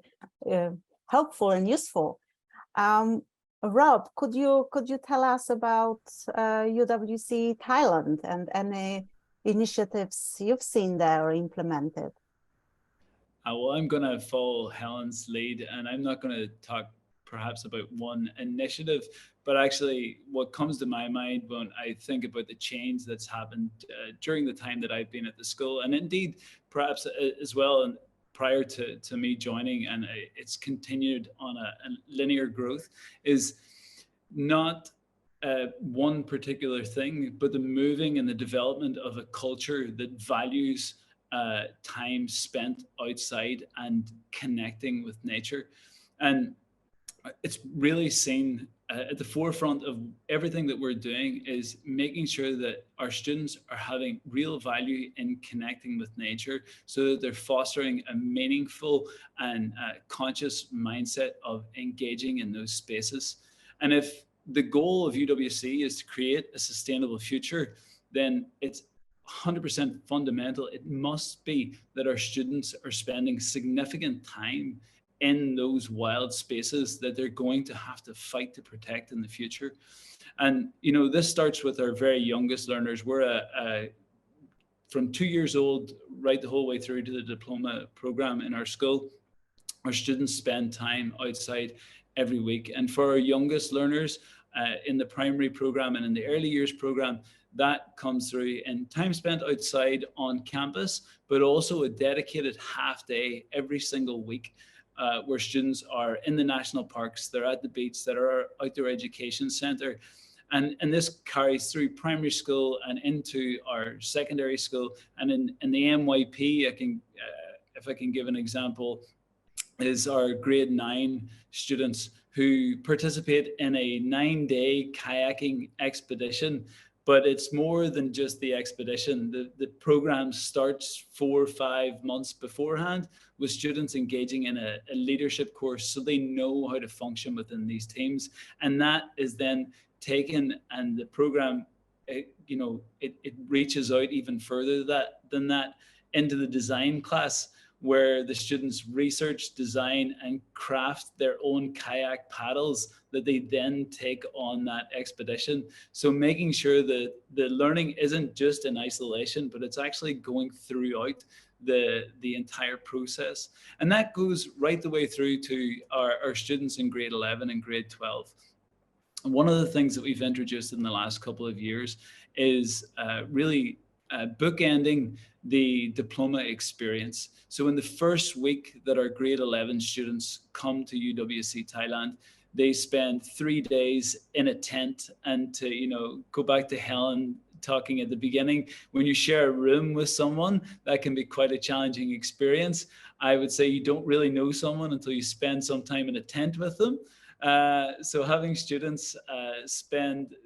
helpful and useful. Rob, could you tell us about UWC Thailand and any initiatives you've seen there or implemented? Well, I'm going to follow Helen's lead, and I'm not going to talk perhaps about one initiative, but actually what comes to my mind when I think about the change that's happened during the time that I've been at the school, and indeed perhaps as well and prior to me joining, and it's continued on a linear growth, is not one particular thing, but the moving and the development of a culture that values time spent outside and connecting with nature. And it's really seen at the forefront of everything that we're doing is making sure that our students are having real value in connecting with nature so that they're fostering a meaningful and conscious mindset of engaging in those spaces. And if the goal of UWC is to create a sustainable future, then it's 100% fundamental. It must be that our students are spending significant time in those wild spaces that they're going to have to fight to protect in the future. And, you know, this starts with our very youngest learners. We're from 2 years old right the whole way through to the diploma program in our school. Our students spend time outside every week. And for our youngest learners in the primary program and in the early years program, that comes through in time spent outside on campus, but also a dedicated half day every single week where students are in the national parks, they're at the beach, that are our outdoor education centre. And this carries through primary school and into our secondary school. And in the MYP, if I can give an example, is our grade 9 students who participate in a 9-day kayaking expedition. But it's more than just the expedition. The program starts 4 or 5 months beforehand with students engaging in a leadership course so they know how to function within these teams. And that is then taken, and the program, it reaches out even further than that into the design class, where the students research, design, and craft their own kayak paddles that they then take on that expedition. So making sure that the learning isn't just in isolation, but it's actually going throughout the entire process. And that goes right the way through to our students in grade 11 and grade 12. And one of the things that we've introduced in the last couple of years is really bookending the diploma experience. So in the first week that our grade 11 students come to UWC Thailand, they spend 3 days in a tent. And to go back to Helen talking at the beginning, when you share a room with someone, that can be quite a challenging experience. I would say you don't really know someone until you spend some time in a tent with them. So having students spend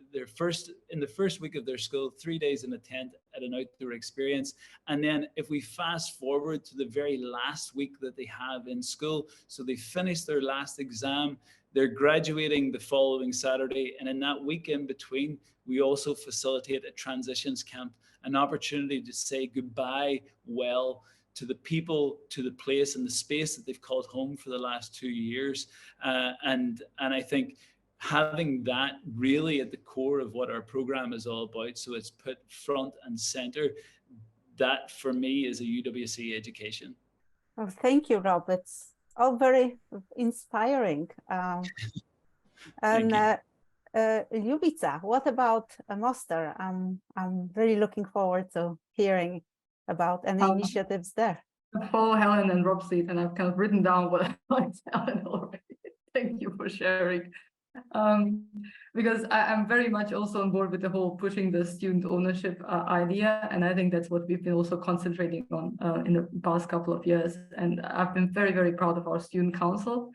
in the first week of their school, 3 days in a tent at an outdoor experience. And then if we fast forward to the very last week that they have in school, so they finish their last exam, they're graduating the following Saturday. And in that week in between, we also facilitate a transitions camp, an opportunity to say goodbye well to the people, to the place and the space that they've called home for the last 2 years. And I think having that really at the core of what our program is all about, so it's put front and center, that for me is a UWC education. Well, thank you, Rob. It's all very inspiring. And Ljubica, what about Moster? I'm really looking forward to hearing about any initiatives there. I follow Helen and Rob's lead, and I've kind of written down what I liked Helen already. Thank you for sharing. Because I'm very much also on board with the whole pushing the student ownership idea. And I think that's what we've been also concentrating on in the past couple of years. And I've been very, very proud of our student council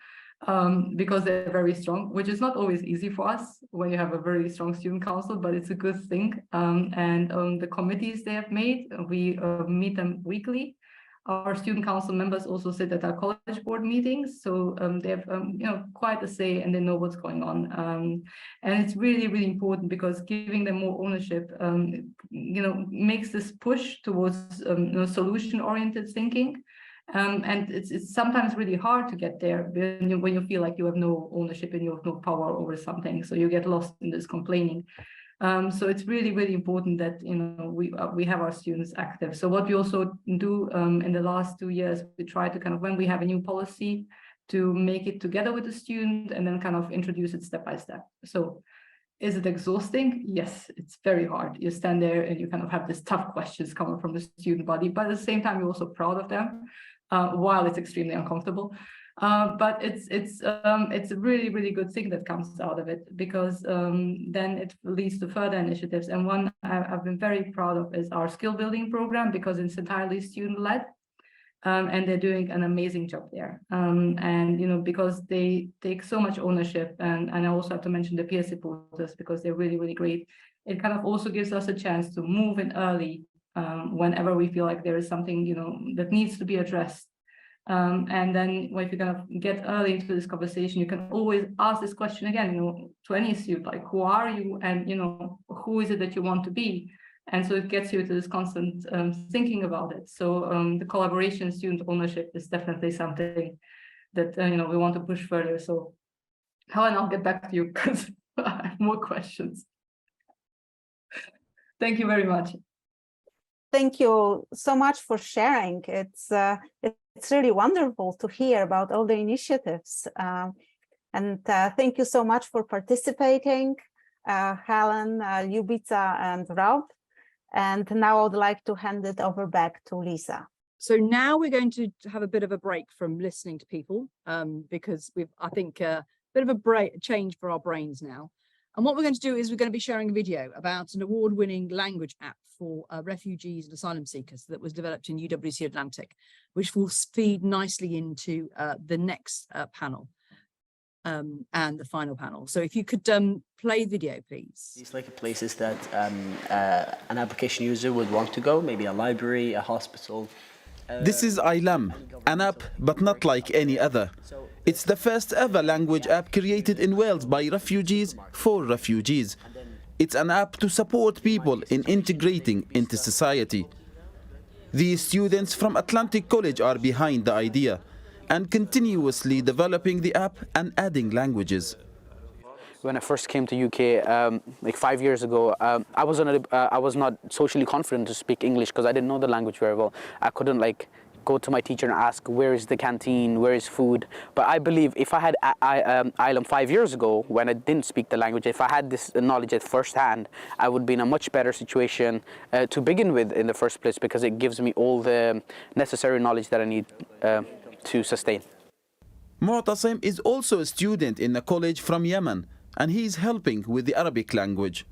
because they're very strong, which is not always easy for us when you have a very strong student council, but it's a good thing. And the committees they have made, we meet them weekly. Our student council members also sit at our college board meetings, so they have quite a say and they know what's going on. And it's really, really important because giving them more ownership, makes this push towards solution-oriented thinking. And it's sometimes really hard to get there when you feel like you have no ownership and you have no power over something. So you get lost in this complaining. So it's really, really important that we have our students active. So what we also do in the last 2 years, we try to kind of, when we have a new policy, to make it together with the student and then kind of introduce it step by step. So is it exhausting? Yes, it's very hard. You stand there and you kind of have these tough questions coming from the student body, but at the same time, you're also proud of them, while it's extremely uncomfortable. But it's a really, really good thing that comes out of it, because then it leads to further initiatives. And one I've been very proud of is our skill building program, because it's entirely student-led. And they're doing an amazing job there. And because they take so much ownership, and I also have to mention the peer supporters, because they're really, really great. It kind of also gives us a chance to move in early whenever we feel like there is something that needs to be addressed. And then if you kind of get early into this conversation, you can always ask this question again, to any student, like, who are you, and who is it that you want to be? And so it gets you to this constant thinking about it. So the collaboration, student ownership is definitely something that we want to push further. So Helen, I'll get back to you because I have more questions. Thank you very much. Thank you so much for sharing. It's really wonderful to hear about all the initiatives. And thank you so much for participating, Helen, Ljubica, and Rob. And now I would like to hand it over back to Lisa. So now we're going to have a bit of a break from listening to people, because I think a bit of a change for our brains now. And what we're going to do is we're going to be sharing a video about an award-winning language app for refugees and asylum seekers that was developed in UWC Atlantic, which will feed nicely into the next panel and the final panel. So if you could play video, please. These like places that an application user would want to go, maybe a library, a hospital. This is Ilum, an app, but not like any other. It's the first ever language app created in Wales by refugees for refugees. It's an app to support people in integrating into society. These students from Atlantic College are behind the idea and continuously developing the app and adding languages. When I first came to UK, like 5 years ago, I was not socially confident to speak English because I didn't know the language very well. I couldn't go to my teacher and ask, where is the canteen, where is food? But I believe if I had Ilum 5 years ago, when I didn't speak the language, if I had this knowledge at first hand, I would be in a much better situation to begin with in the first place, because it gives me all the necessary knowledge that I need to sustain. Mu'tasim is also a student in a college from Yemen, and he's helping with the Arabic language.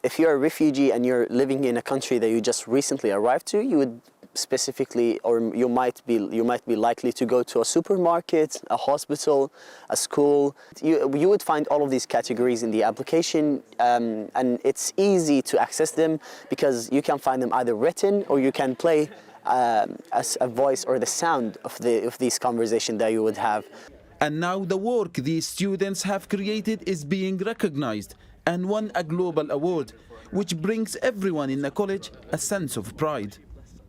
If you're a refugee and you're living in a country that you just recently arrived to, you would specifically, or you might be likely to go to a supermarket, a hospital, a school. You would find all of these categories in the application, and it's easy to access them because you can find them either written or you can play as a voice or the sound of these conversations that you would have. And now the work these students have created is being recognized and won a global award, which brings everyone in the college a sense of pride.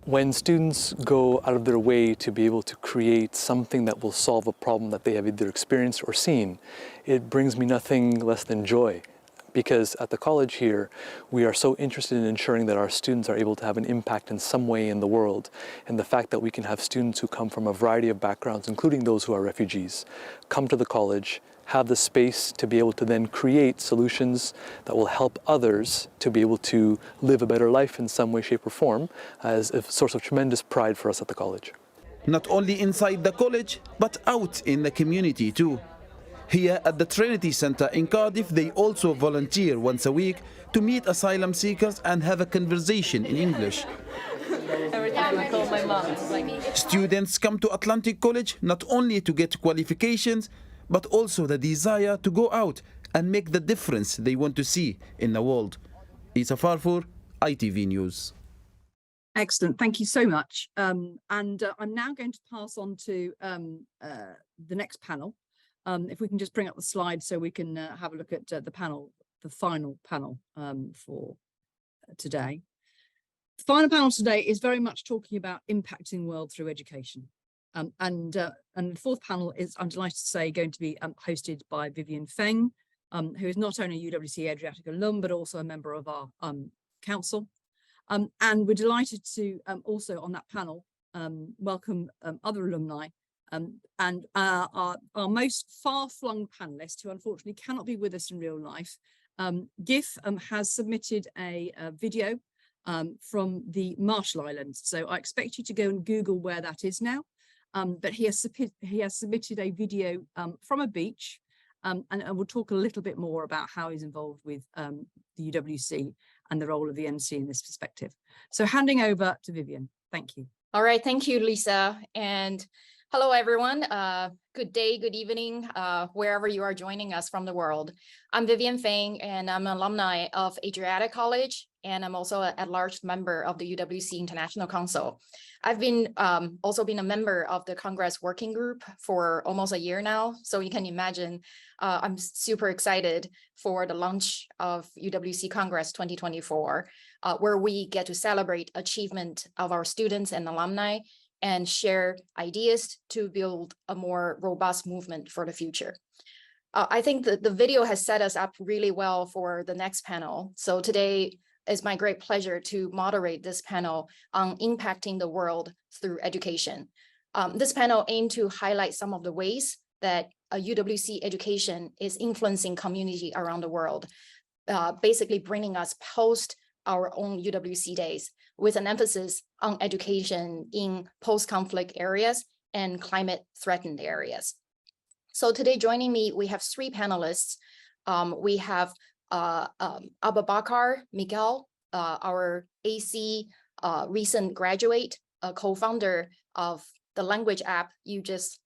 When students go out of their way to be able to create something that will solve a problem that they have either experienced or seen, it brings me nothing less than joy. Because at the college here, we are so interested in ensuring that our students are able to have an impact in some way in the world. And the fact that we can have students who come from a variety of backgrounds, including those who are refugees, come to the college, have the space to be able to then create solutions that will help others to be able to live a better life in some way, shape, or form, is a source of tremendous pride for us at the college. Not only inside the college, but out in the community too. Here at the Trinity Centre in Cardiff, they also volunteer once a week to meet asylum seekers and have a conversation in English. Students come to Atlantic College not only to get qualifications, but also the desire to go out and make the difference they want to see in the world. Isa Farfur, ITV News. Excellent, thank you so much. I'm now going to pass on to the next panel. If we can just bring up the slide so we can have a look at the panel, the final panel for today. The final panel today is very much talking about impacting the world through education. And the fourth panel is, I'm delighted to say, going to be hosted by Vivian Feng, who is not only a UWC Adriatic alum, but also a member of our council. And we're delighted to also on that panel welcome other alumni and our most far-flung panelists who unfortunately cannot be with us in real life. GIF has submitted a video from the Marshall Islands. So I expect you to go and Google where that is now. But he has submitted a video from a beach, and we'll talk a little bit more about how he's involved with the UWC and the role of the NC in this perspective. So handing over to Vivian. Thank you. All right, thank you, Lisa. And hello, everyone. Good day, good evening, wherever you are joining us from the world. I'm Vivian Feng, and I'm an alumni of Adriatic College, and I'm also an at-large member of the UWC International Council. I've been also been a member of the Congress Working Group for almost a year now, so you can imagine I'm super excited for the launch of UWC Congress 2024, where we get to celebrate achievement of our students and alumni and share ideas to build a more robust movement for the future. I think that the video has set us up really well for the next panel. So today it's my great pleasure to moderate this panel on impacting the world through education. This panel aims to highlight some of the ways that a UWC education is influencing community around the world, basically bringing us post our own UWC days, with an emphasis on education in post-conflict areas and climate-threatened areas. So today joining me, we have three panelists. We have Abubakar Miguel, our AC recent graduate, co-founder of the language app you just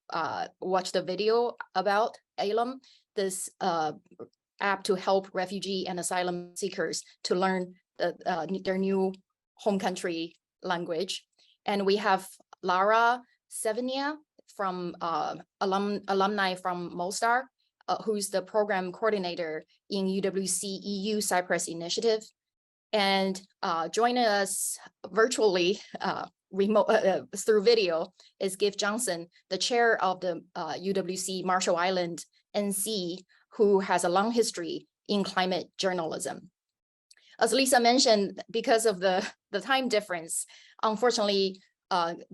watched the video about, Ilum, this app to help refugee and asylum seekers to learn their new home country language. And we have Lara Sevenia from alumni from Mostar, who's the program coordinator in UWC EU Cyprus Initiative. And joining us virtually remote through video is Giff Johnson, the chair of the UWC Marshall Island NC, who has a long history in climate journalism. As Lisa mentioned, because of the time difference, unfortunately,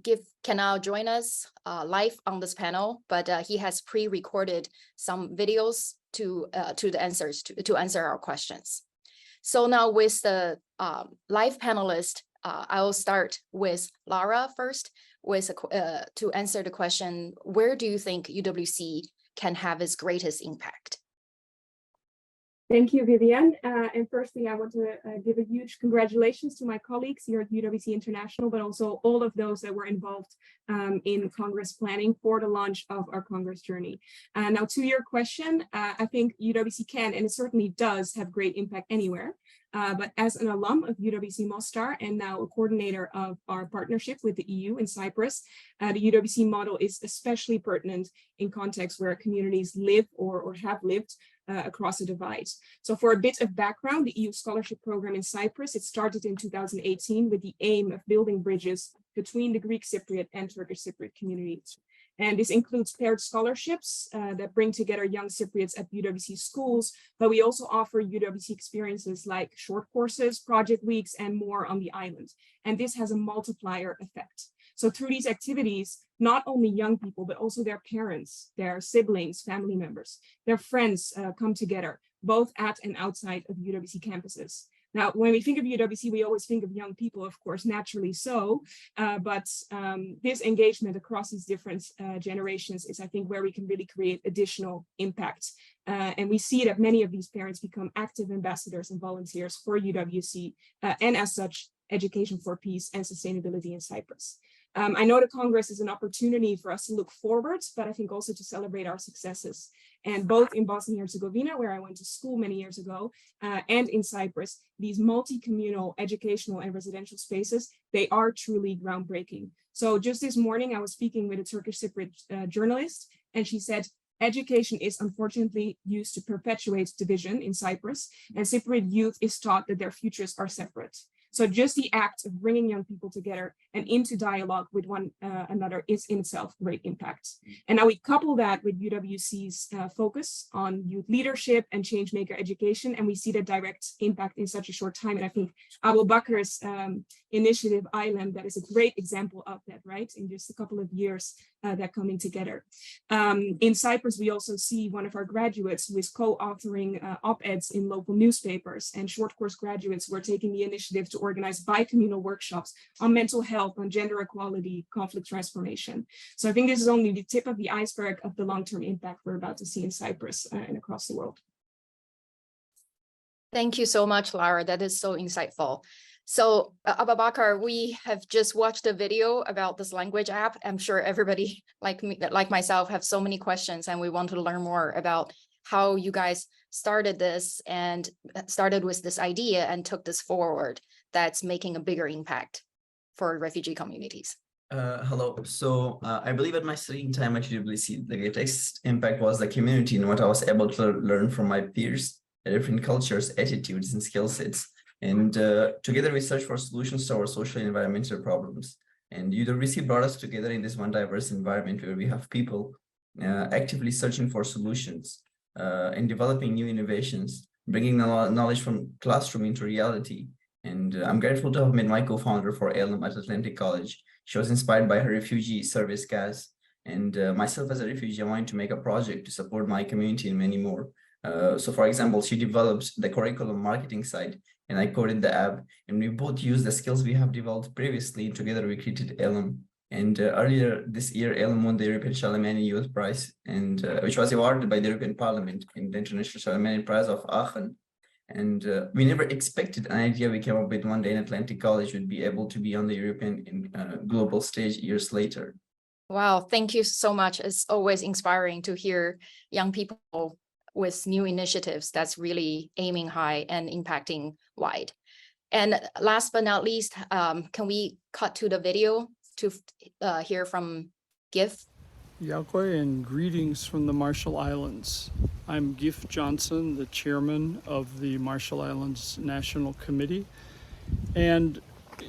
Giff cannot join us live on this panel, but he has pre-recorded some videos to answer our questions. So now with the live panelist, I will start with Lara first, with to answer the question: where do you think UWC can have its greatest impact? Thank you, Vivian. And firstly, I want to give a huge congratulations to my colleagues here at UWC International, but also all of those that were involved in Congress planning for the launch of our Congress journey. Now, to your question, I think UWC can, and it certainly does, have great impact anywhere. But as an alum of UWC Mostar and now a coordinator of our partnership with the EU in Cyprus, the UWC model is especially pertinent in contexts where communities live or have lived across a divide. So for a bit of background, the EU scholarship program in Cyprus, it started in 2018 with the aim of building bridges between the Greek Cypriot and Turkish Cypriot communities. And this includes paired scholarships that bring together young Cypriots at UWC schools, but we also offer UWC experiences like short courses, project weeks, and more on the island. And this has a multiplier effect. So through these activities, not only young people, but also their parents, their siblings, family members, their friends come together, both at and outside of UWC campuses. Now, when we think of UWC, we always think of young people, of course, naturally so, but this engagement across these different generations is, I think, where we can really create additional impact. And we see that many of these parents become active ambassadors and volunteers for UWC, and as such, education for peace and sustainability in Cyprus. I know the Congress is an opportunity for us to look forwards, but I think also to celebrate our successes. And both in Bosnia and Herzegovina, where I went to school many years ago, and in Cyprus, these multi-communal educational and residential spaces, they are truly groundbreaking. So just this morning, I was speaking with a Turkish Cypriot journalist, and she said, education is unfortunately used to perpetuate division in Cyprus, and Cypriot youth is taught that their futures are separate. So just the act of bringing young people together and into dialogue with one another is in itself great impact. And now we couple that with UWC's focus on youth leadership and change maker education, and we see the direct impact in such a short time. And I think Abu Bakr's initiative, Ilum, that is a great example of that, right? In just a couple of years, that coming together. In Cyprus, we also see one of our graduates who is co-authoring op-eds in local newspapers, and short course graduates who are taking the initiative to organize bi-communal workshops on mental health, on gender equality, conflict transformation. So I think this is only the tip of the iceberg of the long-term impact we're about to see in Cyprus and across the world. Thank you so much, Lara. That is so insightful. So Abu Bakr, we have just watched a video about this language app. I'm sure everybody like me, like myself, have so many questions, and we want to learn more about how you guys started this and started with this idea and took this forward that's making a bigger impact for refugee communities. Hello. So I believe at my studying time at UWC, the greatest impact was the community and what I was able to learn from my peers, different cultures, attitudes, and skill sets. And together we search for solutions to our social and environmental problems. And UWC brought us together in this one diverse environment where we have people actively searching for solutions and developing new innovations, bringing knowledge from classroom into reality. And I'm grateful to have met my co-founder for Ilum at Atlantic College. She was inspired by her refugee service cause. And myself as a refugee, I wanted to make a project to support my community and many more. So for example, she developed the curriculum marketing side, and I coded the app, and we both used the skills we have developed previously. Together we created Ilum. And earlier this year, Ilum won the European Charlemagne Youth Prize, and which was awarded by the European Parliament in the International Charlemagne Prize of Aachen. And we never expected an idea we came up with one day in Atlantic College would be able to be on the European and global stage years later. Wow, thank you so much. It's always inspiring to hear young people with new initiatives that's really aiming high and impacting wide. And last but not least, can we cut to the video to hear from Gif? Yaqui, and greetings from the Marshall Islands. I'm Gif Johnson, the chairman of the Marshall Islands National Committee. And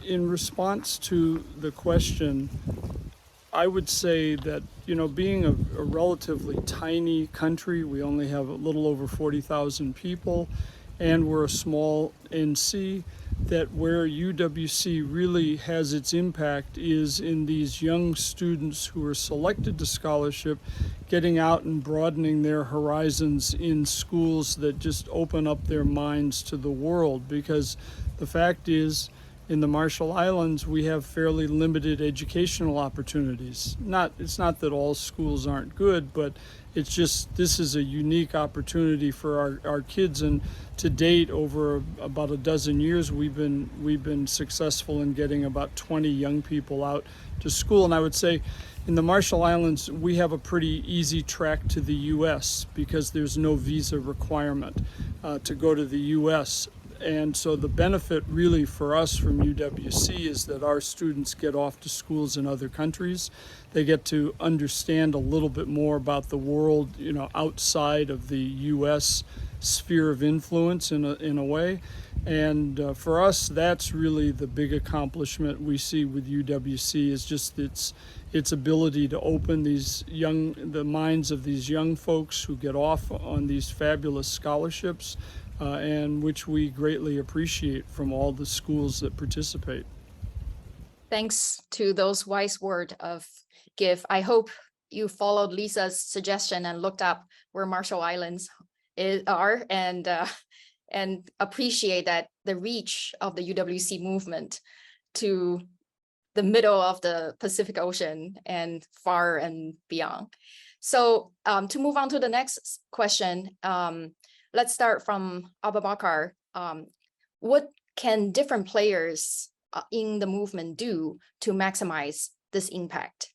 in response to the question, I would say that, you know, being a relatively tiny country, we only have a little over 40,000 people, and we're a small NC, that where UWC really has its impact is in these young students who are selected to scholarship, getting out and broadening their horizons in schools that just open up their minds to the world. Because the fact is, in the Marshall Islands, we have fairly limited educational opportunities. It's not that all schools aren't good, but it's just, this is a unique opportunity for our kids. And to date, over about a dozen years, we've been successful in getting about 20 young people out to school. And I would say in the Marshall Islands, we have a pretty easy track to the US because there's no visa requirement to go to the US. And so the benefit really for us from UWC is that our students get off to schools in other countries. They get to understand a little bit more about the world, you know, outside of the US sphere of influence in a way. And for us, that's really the big accomplishment we see with UWC, is just its ability to open the minds of these young folks who get off on these fabulous scholarships, and which we greatly appreciate from all the schools that participate. Thanks to those wise words of Gif. I hope you followed Lisa's suggestion and looked up where Marshall Islands are and appreciate that the reach of the UWC movement to the middle of the Pacific Ocean and far and beyond. So to move on to the next question, let's start from Abu Bakr. What can different players in the movement do to maximize this impact?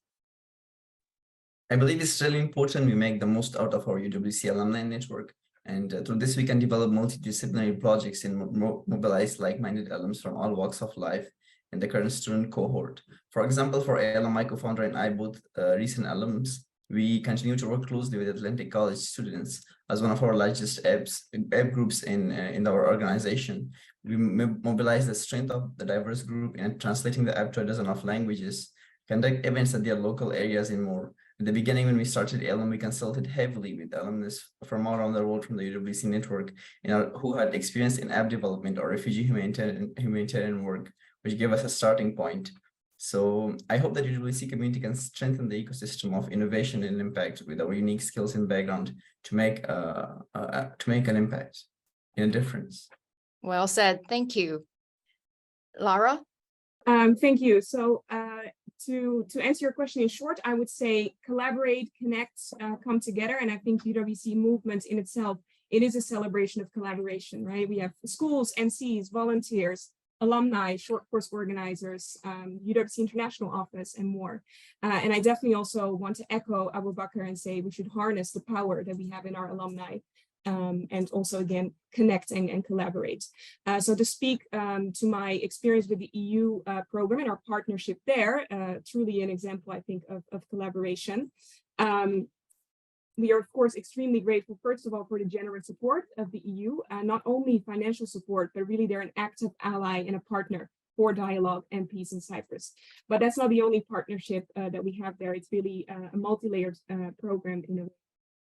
I believe it's really important we make the most out of our UWC alumni network. And through this, we can develop multidisciplinary projects and mobilize like-minded alums from all walks of life in the current student cohort. For example, for Ilum, my co-founder and I, both recent alums, we continue to work closely with Atlantic College students as one of our largest app groups in our organization. We mobilize the strength of the diverse group in translating the app to a dozen of languages, conduct events at their local areas and more. In the beginning, when we started Ilum, we consulted heavily with alumnus from all around the world from the UWC network, who had experience in app development or refugee humanitarian work, which gave us a starting point. So I hope that UWC community can strengthen the ecosystem of innovation and impact with our unique skills and background to make an impact and a difference. Well said. Thank you. Lara? Thank you. So to answer your question in short, I would say collaborate, connect, come together. And I think UWC movement in itself, it is a celebration of collaboration, right? We have schools, MCs, volunteers, alumni, short course organizers, UWC International Office, and more. And I definitely also want to echo Abu Bakr and say we should harness the power that we have in our alumni. And also, again, connect and collaborate. So to speak to my experience with the EU program and our partnership there, truly an example, I think, of collaboration. We are, of course, extremely grateful, first of all, for the generous support of the EU, not only financial support, but really they're an active ally and a partner for dialogue and peace in Cyprus. But that's not the only partnership that we have there. It's really a multi-layered program in a way.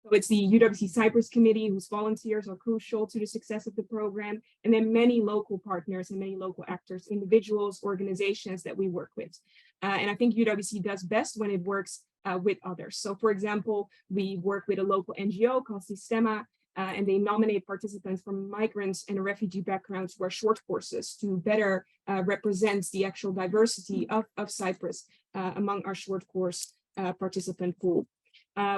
So it's the UWC Cyprus Committee, whose volunteers are crucial to the success of the program, and then many local partners and many local actors, individuals, organizations that we work with. And I think UWC does best when it works with others. So for example, we work with a local NGO called Sistema, and they nominate participants from migrants and refugee backgrounds to our short courses to better represent the actual diversity of Cyprus among our short course participant pool.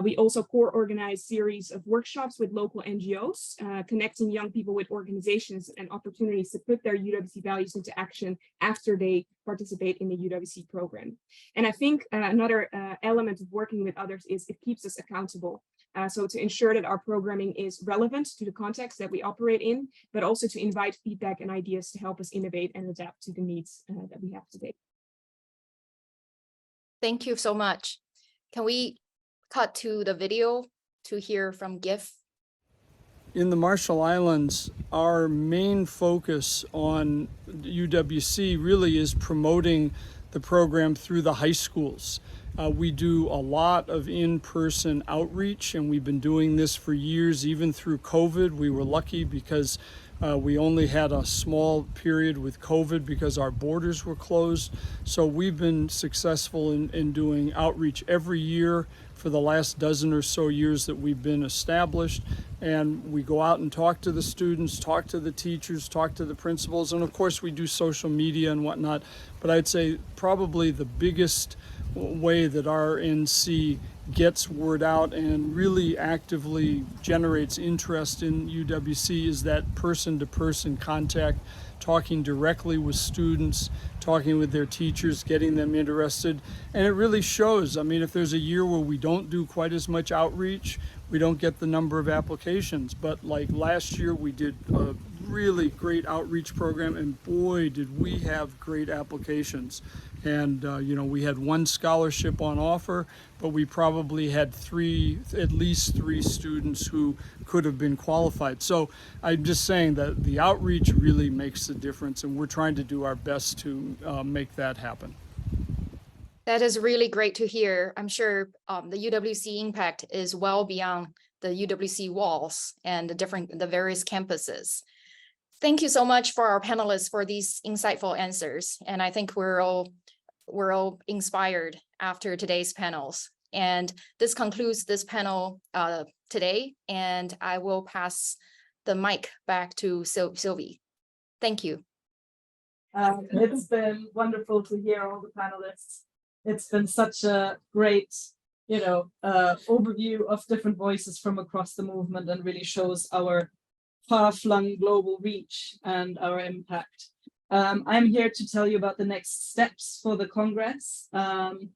We also co-organize series of workshops with local NGOs, connecting young people with organizations and opportunities to put their UWC values into action after they participate in the UWC program. And I think another element of working with others is it keeps us accountable. So to ensure that our programming is relevant to the context that we operate in, but also to invite feedback and ideas to help us innovate and adapt to the needs that we have today. Thank you so much. Can we cut to the video to hear from GIF? In the Marshall Islands, our main focus on UWC really is promoting the program through the high schools. We do a lot of in-person outreach, and we've been doing this for years, even through COVID. We were lucky because we only had a small period with COVID because our borders were closed. So we've been successful in doing outreach every year for the last dozen or so years that we've been established. And we go out and talk to the students, talk to the teachers, talk to the principals, and of course we do social media and whatnot. But I'd say probably the biggest way that our NC gets word out and really actively generates interest in UWC is that person-to-person contact, talking directly with students, talking with their teachers, getting them interested. And it really shows. I mean, if there's a year where we don't do quite as much outreach, we don't get the number of applications. But like last year, we did a really great outreach program, and boy, did we have great applications. And you know, we had one scholarship on offer, but we probably had at least three students who could have been qualified. So I'm just saying that the outreach really makes the difference, and we're trying to do our best to make that happen. That is really great to hear. I'm sure the UWC impact is well beyond the UWC walls and the various campuses. Thank you so much for our panelists for these insightful answers. And I think we're all inspired after today's panels. And this concludes this panel today. And I will pass the mic back to Sylvie. Thank you. It's been wonderful to hear all the panelists. It's been such a great, overview of different voices from across the movement, and really shows our far-flung global reach and our impact. I'm here to tell you about the next steps for the Congress.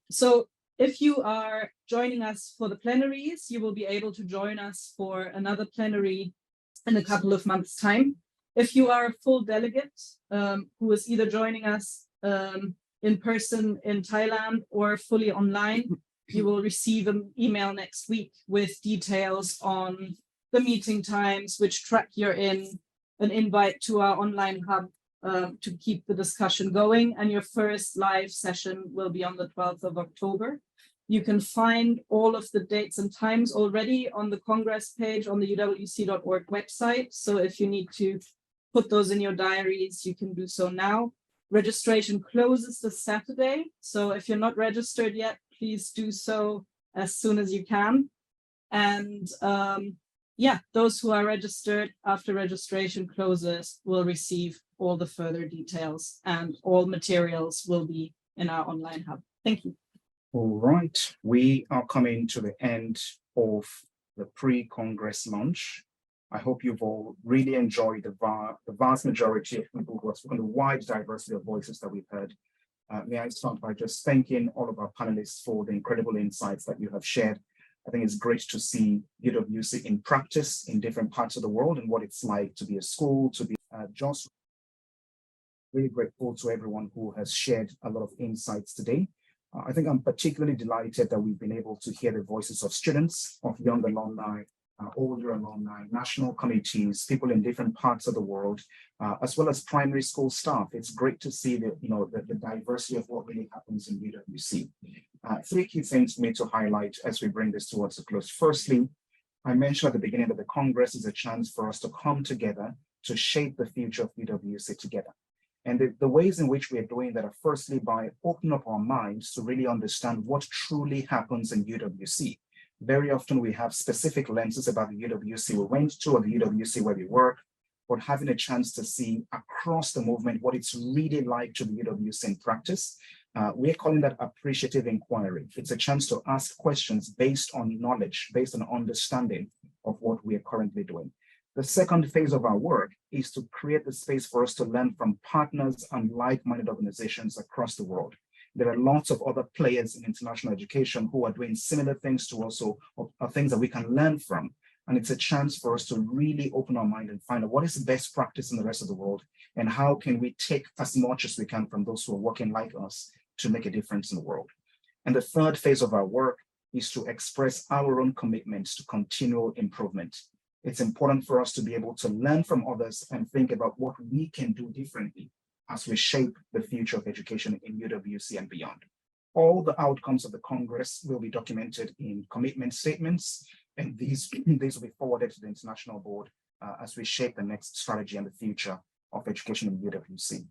So if you are joining us for the plenaries, you will be able to join us for another plenary in a couple of months' time. If you are a full delegate who is either joining us in person in Thailand or fully online, you will receive an email next week with details on the meeting times, which track you're in, an invite to our online hub to keep the discussion going. And your first live session will be on the 12th of October. You can find all of the dates and times already on the Congress page on the uwc.org website. So if you need to put those in your diaries, you can do so now. Registration closes this Saturday. So if you're not registered yet, please do so as soon as you can. And yeah, those who are registered after registration closes will receive all the further details, and all materials will be in our online hub. Thank you. All right, we are coming to the end of the pre-Congress launch. I hope you've all really enjoyed the vast majority of people who have spoken, the wide diversity of voices that we've heard. May I start by just thanking all of our panelists for the incredible insights that you have shared. I think it's great to see UWC in practice in different parts of the world and what it's like to be a school, to be just really grateful to everyone who has shared a lot of insights today. I think I'm particularly delighted that we've been able to hear the voices of students, of young alumni, older alumni, national committees, people in different parts of the world, as well as primary school staff. It's great to see the diversity of what really happens in UWC. Three key things for me to highlight as we bring this towards a close. Firstly, I mentioned at the beginning that the Congress is a chance for us to come together to shape the future of UWC together. And the ways in which we are doing that are firstly by opening up our minds to really understand what truly happens in UWC. Very often we have specific lenses about the UWC we went to or the UWC where we work, but having a chance to see across the movement what it's really like to the UWC in practice. We're calling that appreciative inquiry. It's a chance to ask questions based on knowledge, based on understanding of what we are currently doing. The second phase of our work is to create the space for us to learn from partners and like-minded organizations across the world. There are lots of other players in international education who are doing similar things to us, or things that we can learn from. And it's a chance for us to really open our mind and find out what is the best practice in the rest of the world, and how can we take as much as we can from those who are working like us to make a difference in the world. And the third phase of our work is to express our own commitments to continual improvement. It's important for us to be able to learn from others and think about what we can do differently as we shape the future of education in UWC and beyond. All the outcomes of the Congress will be documented in commitment statements, and these will be forwarded to the International Board as we shape the next strategy and the future of education in UWC.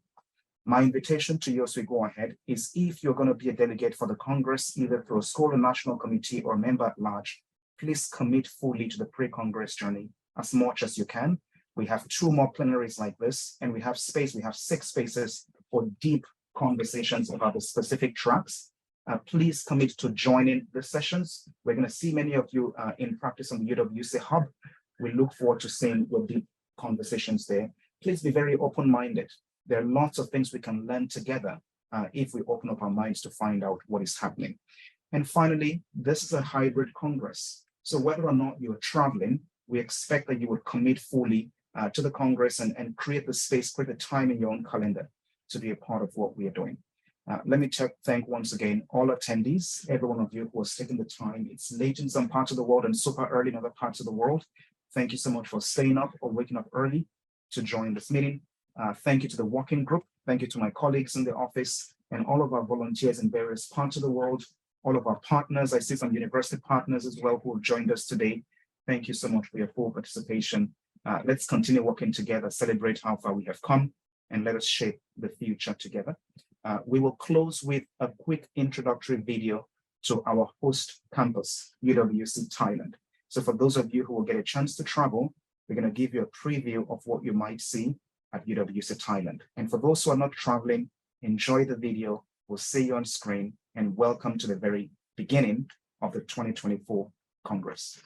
My invitation to you as we go ahead is, if you're going to be a delegate for the Congress, either through a school or national committee or a member at large, please commit fully to the pre-Congress journey as much as you can. We have 2 more plenaries like this, and we have 6 spaces for deep conversations about the specific tracks. Please commit to joining the sessions. We're going to see many of you in practice on the UWC Hub. We look forward to seeing your deep conversations there. Please be very open-minded. There are lots of things we can learn together if we open up our minds to find out what is happening. And finally, this is a hybrid Congress. So whether or not you're traveling, we expect that you would commit fully to the Congress and create the space, create the time in your own calendar to be a part of what we are doing. Let me thank once again all attendees, every one of you who has taken the time. It's late in some parts of the world and super early in other parts of the world. Thank you so much for staying up or waking up early to join this meeting. Thank you to the working group. Thank you to my colleagues in the office and all of our volunteers in various parts of the world, all of our partners. I see some university partners as well who have joined us today. Thank you so much for your full participation. Let's continue working together, celebrate how far we have come, and let us shape the future together. We will close with a quick introductory video to our host campus, UWC Thailand. So for those of you who will get a chance to travel, we're going to give you a preview of what you might see at UWC Thailand. And for those who are not traveling, enjoy the video. We'll see you on screen, and welcome to the very beginning of the 2024 Congress.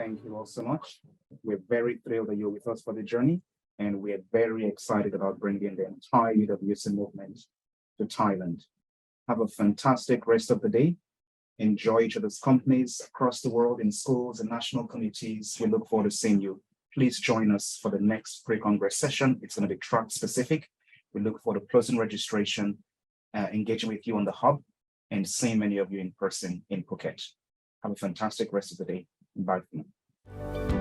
thank you all so much. We're very thrilled that you're with us for the journey, and we're very excited about bringing the entire UWC movement to Thailand. Have a fantastic rest of the day. Enjoy each other's companies across the world in schools and national communities. We look forward to seeing you. Please join us for the next pre-Congress session. It's going to be track specific. We look forward to closing registration, engaging with you on the hub, and seeing many of you in person in Phuket. Have a fantastic rest of the day. Bye for now.